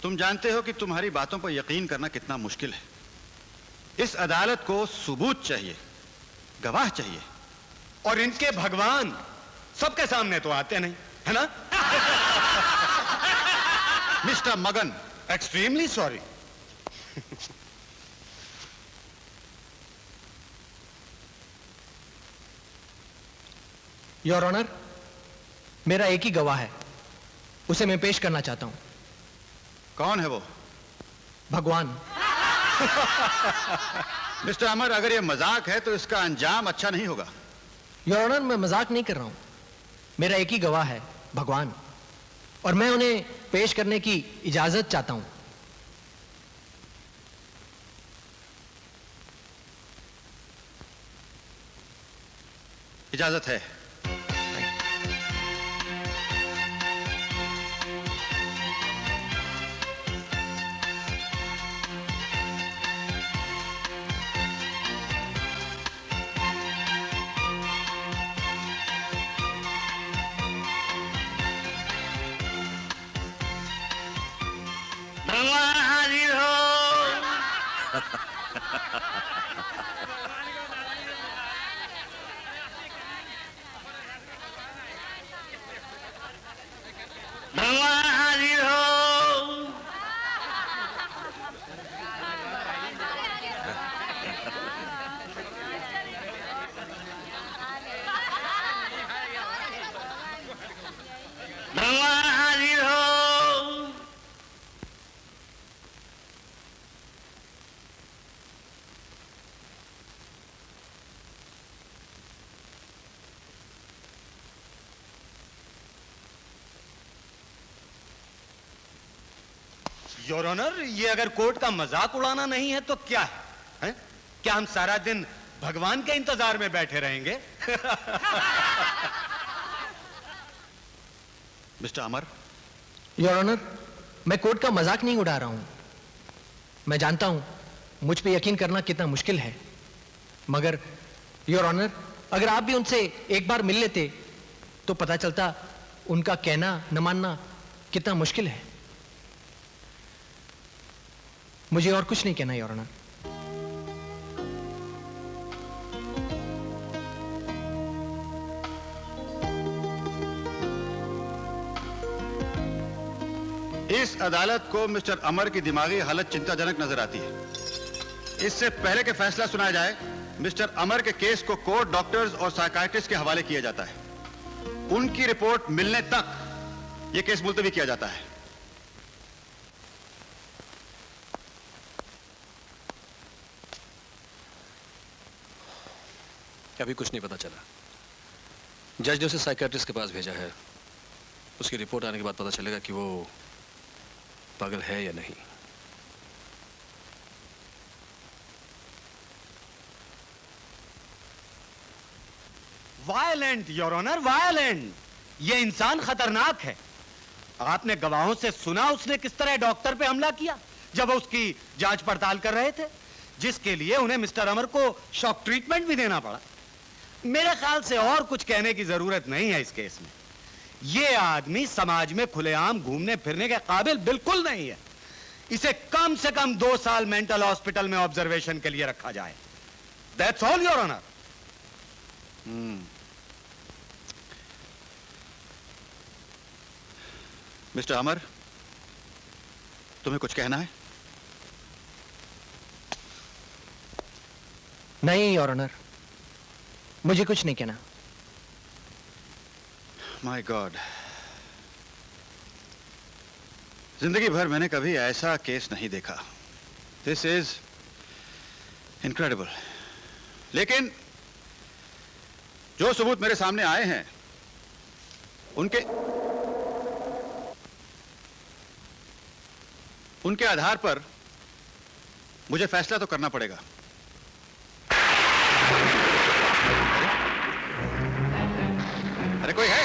तुम जानते हो कि तुम्हारी बातों पर यकीन करना कितना मुश्किल है। इस अदालत को सबूत चाहिए, गवाह चाहिए, और इनके भगवान सबके सामने तो आते नहीं, है ना? मिस्टर मगन, एक्सट्रीमली सॉरी। योर ऑनर, मेरा एक ही गवाह है, उसे मैं पेश करना चाहता हूं। कौन है वो? भगवान। मिस्टर अमर, अगर ये मजाक है तो इसका अंजाम अच्छा नहीं होगा। योर ऑनर, मैं मजाक नहीं कर रहा हूं, मेरा एक ही गवाह है, भगवान, और मैं उन्हें पेश करने की इजाजत चाहता हूं। इजाजत है। भगवान हाजिर हो। भगवान हाजिर हो। भगवान हाजिर हो। योर ऑनर, ये अगर कोर्ट का मजाक उड़ाना नहीं है तो क्या है? क्या हम सारा दिन भगवान के इंतजार में बैठे रहेंगे? Mister Amar. योर ऑनर, मैं कोर्ट का मजाक नहीं उड़ा रहा हूं, मैं जानता हूं मुझ पे यकीन करना कितना मुश्किल है, मगर योर ऑनर, अगर आप भी उनसे एक बार मिल लेते तो पता चलता उनका कहना न मानना कितना मुश्किल है। मुझे और कुछ नहीं कहना योर ऑनर। इस अदालत को मिस्टर अमर की दिमागी हालत चिंताजनक नजर आती है। इससे पहले कि फैसला सुनाया जाए, मिस्टर अमर के केस को कोर्ट, डॉक्टर्स और साइकाइट्रिस्ट के हवाले किया जाता है। उनकी रिपोर्ट मिलने तक यह केस मुलतवी किया जाता है। अभी कुछ नहीं पता चला। जज ने उसे साइकियाट्रिस्ट के पास भेजा है, उसकी रिपोर्ट आने के बाद पता चलेगा कि वो पागल है या नहीं। Violent your honour, violent. ये इंसान खतरनाक है। आपने गवाहों से सुना उसने किस तरह डॉक्टर पे हमला किया जब वो उसकी जांच पड़ताल कर रहे थे, जिसके लिए उन्हें मिस्टर अमर को शॉक ट्रीटमेंट भी देना पड़ा। मेरे ख्याल से और कुछ कहने की जरूरत नहीं है इस केस में। यह आदमी समाज में खुलेआम घूमने फिरने के काबिल बिल्कुल नहीं है। इसे कम से कम 2 साल मेंटल हॉस्पिटल में ऑब्जर्वेशन के लिए रखा जाए। That's all your honour. Mister Amar, तुम्हें कुछ कहना है? नहीं योर ऑनर, मुझे कुछ नहीं कहना। माय गॉड, जिंदगी भर मैंने कभी ऐसा केस नहीं देखा। This is incredible. लेकिन जो सबूत मेरे सामने आए हैं उनके आधार पर मुझे फैसला तो करना पड़ेगा। अरे कोई है?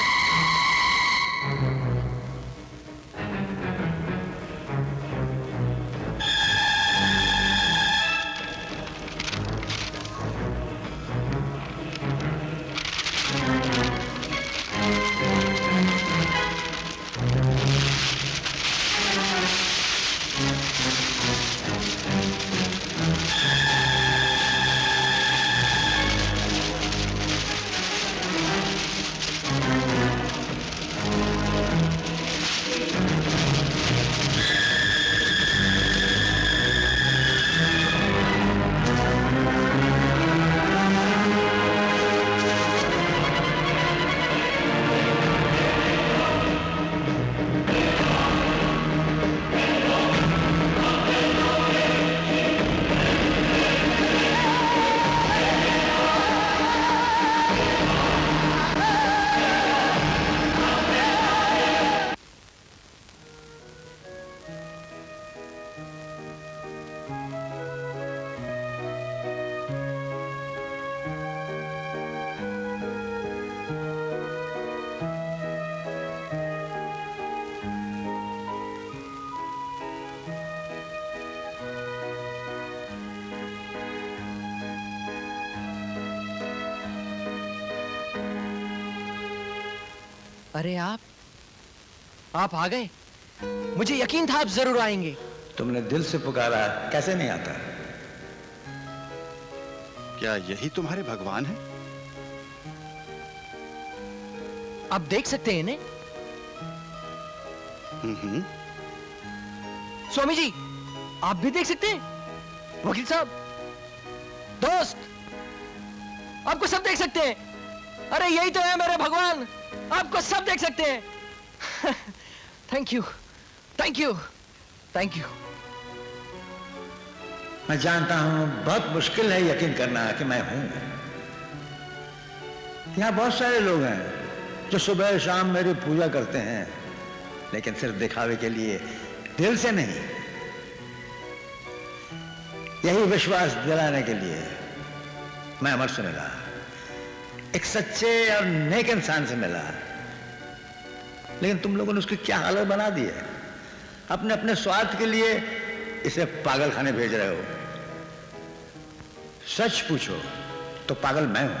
अरे आप आ गए। मुझे यकीन था आप जरूर आएंगे। तुमने दिल से पुकारा, कैसे नहीं आता? क्या यही तुम्हारे भगवान है? आप देख सकते हैं इन्हें। स्वामी जी, आप भी देख सकते हैं। वकील साहब, दोस्त, आपको सब देख सकते हैं। अरे यही तो है मेरे भगवान, आपको सब देख सकते हैं। Thank you, thank you, thank you. मैं जानता हूं बहुत मुश्किल है यकीन करना कि मैं हूं। यहां बहुत सारे लोग हैं जो सुबह शाम मेरी पूजा करते हैं, लेकिन सिर्फ दिखावे के लिए, दिल से नहीं। यही विश्वास दिलाने के लिए मैं अमर से मिला, एक सच्चे और नेक इंसान से मिला। लेकिन तुम लोगों ने उसकी क्या हालत बना दी है। अपने अपने स्वार्थ के लिए इसे पागल खाने भेज रहे हो। सच पूछो तो पागल मैं हूं।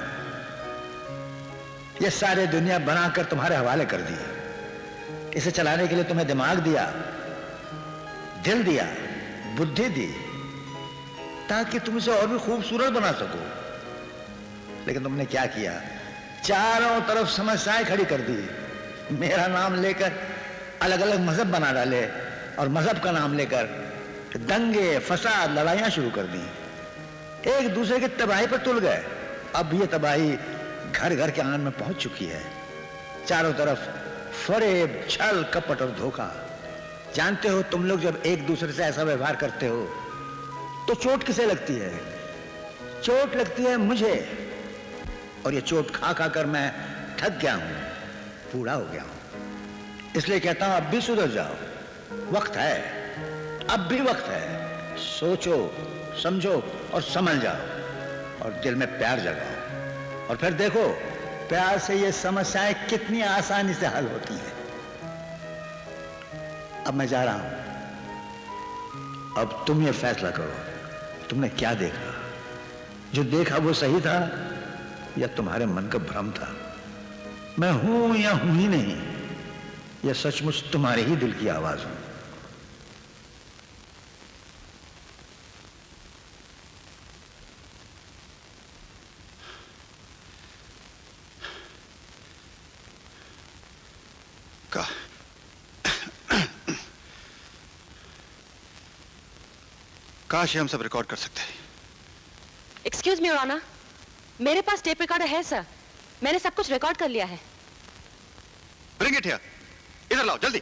यह सारी दुनिया बनाकर तुम्हारे हवाले कर दी। इसे चलाने के लिए तुम्हें दिमाग दिया, दिल दिया, बुद्धि दी, ताकि तुम इसे और भी खूबसूरत बना सको। लेकिन तुमने क्या किया? चारों तरफ समस्याएं खड़ी कर दी। मेरा नाम लेकर अलग अलग मजहब बना डाले, और मजहब का नाम लेकर दंगे, फसाद, लड़ाइयां शुरू कर दी। एक दूसरे की तबाही पर तुल गए। अब ये तबाही घर घर के आंगन में पहुंच चुकी है। चारों तरफ फरेब, छल, कपट और धोखा। जानते हो, तुम लोग जब एक दूसरे से ऐसा व्यवहार करते हो तो चोट किसे लगती है? चोट लगती है मुझे, और ये चोट खा खा कर मैं थक गया हूं, बूढ़ा हो गया हूं। इसलिए कहता हूं अब भी सुधर जाओ। वक्त है, अब भी वक्त है। सोचो, समझो और समझ जाओ, और दिल में प्यार जगाओ, और फिर देखो प्यार से ये समस्याएं कितनी आसानी से हल होती हैं। अब मैं जा रहा हूं। अब तुम ये फैसला करो, तुमने क्या देखा? जो देखा वो सही था या तुम्हारे मन का भ्रम था? मैं हूं या हूं ही नहीं, यह सचमुच तुम्हारे ही दिल की आवाज हूं। काश ये हम सब रिकॉर्ड कर सकते। एक्सक्यूज मी योर ऑनर, मेरे पास टेप रिकॉर्डर है सर, मैंने सब कुछ रिकॉर्ड कर लिया है। ब्रिंग इट हियर, इधर लाओ जल्दी।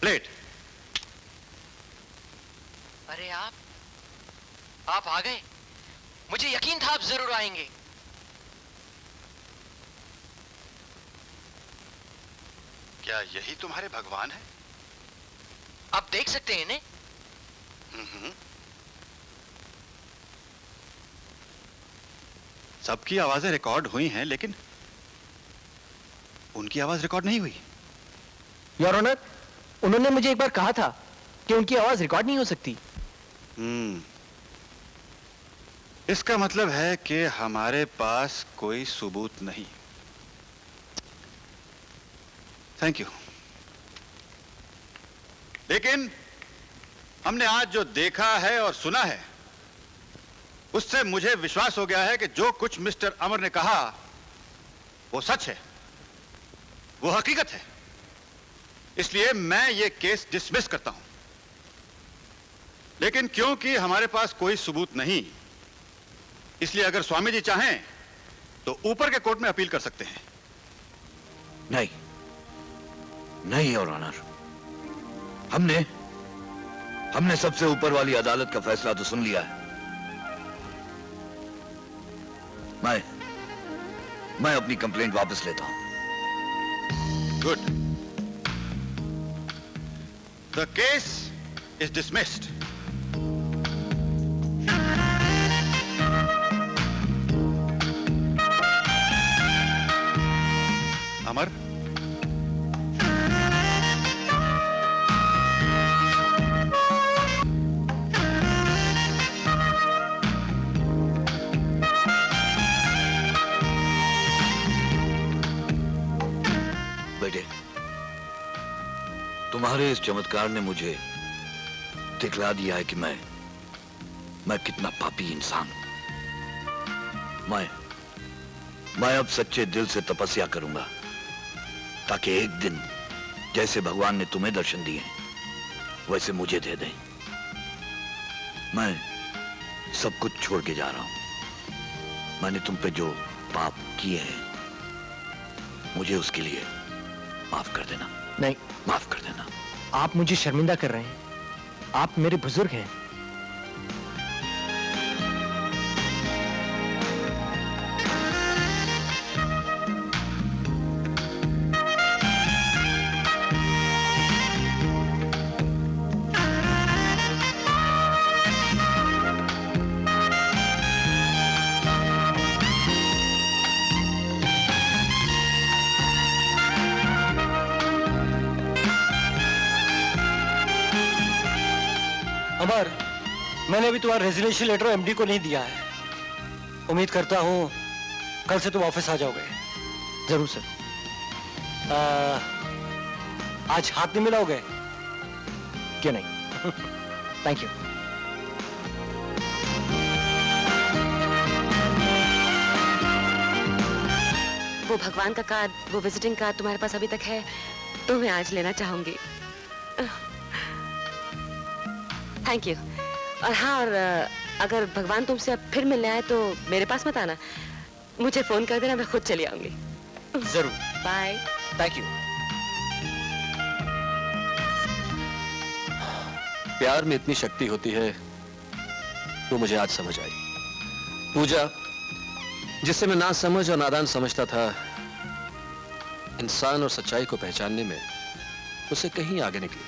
प्लेट। अरे आप आ गए। मुझे यकीन था आप जरूर आएंगे। क्या यही तुम्हारे भगवान है? आप देख सकते हैं इन्हें। सबकी आवाजें रिकॉर्ड हुई हैं, लेकिन उनकी आवाज रिकॉर्ड नहीं हुई। योर ऑनर, उन्होंने मुझे एक बार कहा था कि उनकी आवाज रिकॉर्ड नहीं हो सकती। इसका मतलब है कि हमारे पास कोई सबूत नहीं। Thank you. लेकिन हमने आज जो देखा है और सुना है, उससे मुझे विश्वास हो गया है कि जो कुछ मिस्टर अमर ने कहा वो सच है, वो हकीकत है। इसलिए मैं ये केस डिसमिस करता हूं। लेकिन क्योंकि हमारे पास कोई सबूत नहीं, इसलिए अगर स्वामी जी चाहें तो ऊपर के कोर्ट में अपील कर सकते हैं। नहीं नहीं योर ऑनर, हमने सबसे ऊपर वाली अदालत का फैसला तो सुन लिया है। मैं अपनी कंप्लेंट वापस लेता हूं। Good. The case is dismissed. Amar, बेटे, तुम्हारे इस चमत्कार ने मुझे दिखला दिया है कि मैं कितना पापी इंसान हूं। मैं अब सच्चे दिल से तपस्या करूंगा, ताकि एक दिन जैसे भगवान ने तुम्हें दर्शन दिए वैसे मुझे दे दें। मैं सब कुछ छोड़ के जा रहा हूं। मैंने तुम पे जो पाप किए हैं, मुझे उसके लिए माफ कर देना। नहीं, माफ कर देना। आप मुझे शर्मिंदा कर रहे हैं। आप मेरे बुजुर्ग हैं। अमर, मैंने अभी तुम्हारा रेजिग्नेशन लेटर एमडी को नहीं दिया है। उम्मीद करता हूं कल से तुम ऑफिस आ जाओगे। जरूर सर। आज हाथ नहीं मिलाओगे? क्यों नहीं। Thank you. वो भगवान का कार्ड, वो विजिटिंग कार्ड तुम्हारे पास अभी तक है तो मैं आज लेना चाहूंगी। Thank you. और हाँ, और अगर भगवान तुमसे अब फिर मिलने आए तो मेरे पास मत आना, मुझे फोन कर देना, मैं खुद चली आऊंगी। जरूर। बाय। Thank you. प्यार में इतनी शक्ति होती है, वो मुझे आज समझ आई। पूजा, जिससे मैं ना समझ और नादान समझता था, इंसान और सच्चाई को पहचानने में उसे कहीं आगे निकली।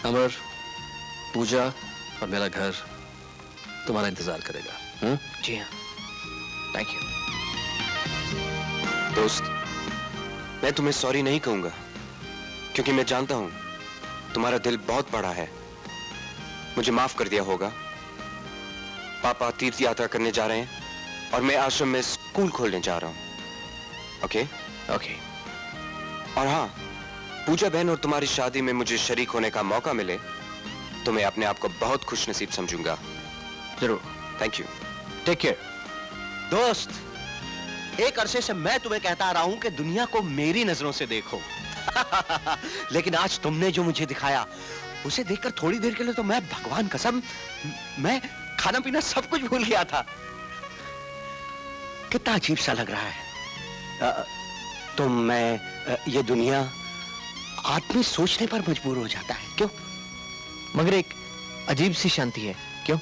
अमर, पूजा और मेरा घर तुम्हारा इंतजार करेगा। जी हाँ। Thank you. दोस्त, मैं तुम्हें सॉरी नहीं कहूंगा, क्योंकि मैं जानता हूं तुम्हारा दिल बहुत बड़ा है। मुझे माफ कर दिया होगा। पापा तीर्थ यात्रा करने जा रहे हैं और मैं आश्रम में स्कूल खोलने जा रहा हूं। ओके? ओके। और हाँ, पूजा बहन और तुम्हारी शादी में मुझे शरीक होने का मौका मिले तो मैं अपने आप को बहुत खुश नसीब समझूंगा। जरूर। Thank you. Take care. दोस्त, एक अरसे से मैं तुम्हें कहता आ रहा हूं कि दुनिया को मेरी नजरों से देखो। लेकिन आज तुमने जो मुझे दिखाया, उसे देखकर थोड़ी देर के लिए तो मैं, भगवान कसम, मैं खाना पीना सब कुछ भूल गया था। कितना अजीब सा लग रहा है। ये दुनिया आदमी सोचने पर मजबूर हो जाता है, क्यों? मगर एक अजीब सी शांति है, क्यों?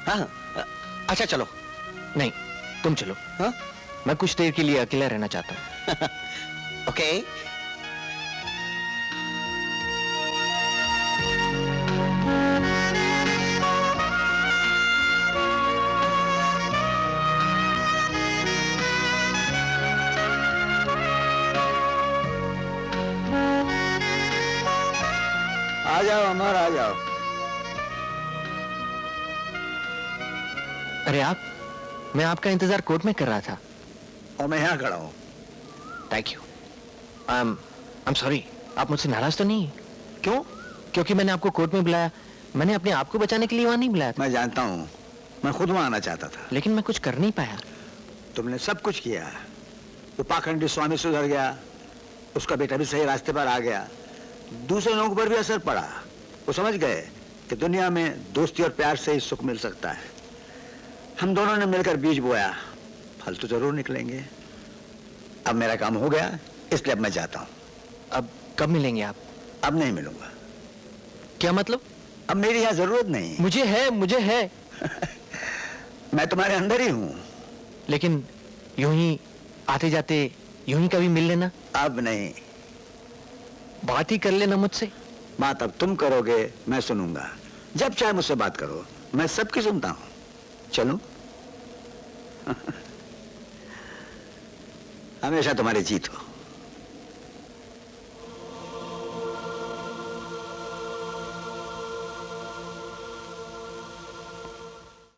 हाँ, अच्छा चलो। नहीं, तुम चलो। हाँ? मैं कुछ देर के लिए अकेला रहना चाहता हूँ। ओके। आ जाओ अमर, आ जाओ। अरे आप, मैं आपका इंतजार कोर्ट में कर रहा था। और मैं यहाँ खड़ा हूँ। Thank you. I am sorry, आप मुझसे नाराज तो नहीं? क्यों? क्योंकि मैंने आपको कोर्ट में बुलाया, मैंने अपने आप को बचाने के लिए वहां नहीं बुलाया था। मैं जानता हूँ, मैं खुद वहां आना चाहता था, लेकिन मैं कुछ कर नहीं पाया। तुमने सब कुछ किया। वो पाखंडी स्वामी सुधर गया, उसका बेटा भी सही रास्ते पर आ गया, दूसरे लोगों पर भी असर पड़ा। वो समझ गए कि दुनिया में दोस्ती और प्यार से ही सुख मिल सकता है। हम दोनों ने मिलकर बीज बोया, फल तो जरूर निकलेंगे। अब मेरा काम हो गया, इसलिए अब मैं जाता हूँ। अब कब मिलेंगे आप? अब नहीं मिलूंगा। क्या मतलब? अब मेरी यहाँ जरूरत नहीं। मुझे है। मैं तुम्हारे अंदर ही हूँ। लेकिन यूं ही आते जाते यूं ही कभी मिल लेना। अब नहीं। बात ही कर लेना मुझसे। बात अब तुम करोगे, मैं सुनूंगा। जब चाहे मुझसे बात करो, मैं सबकी सुनता हूँ। चलो। हमेशा तुम्हारी जीत हो।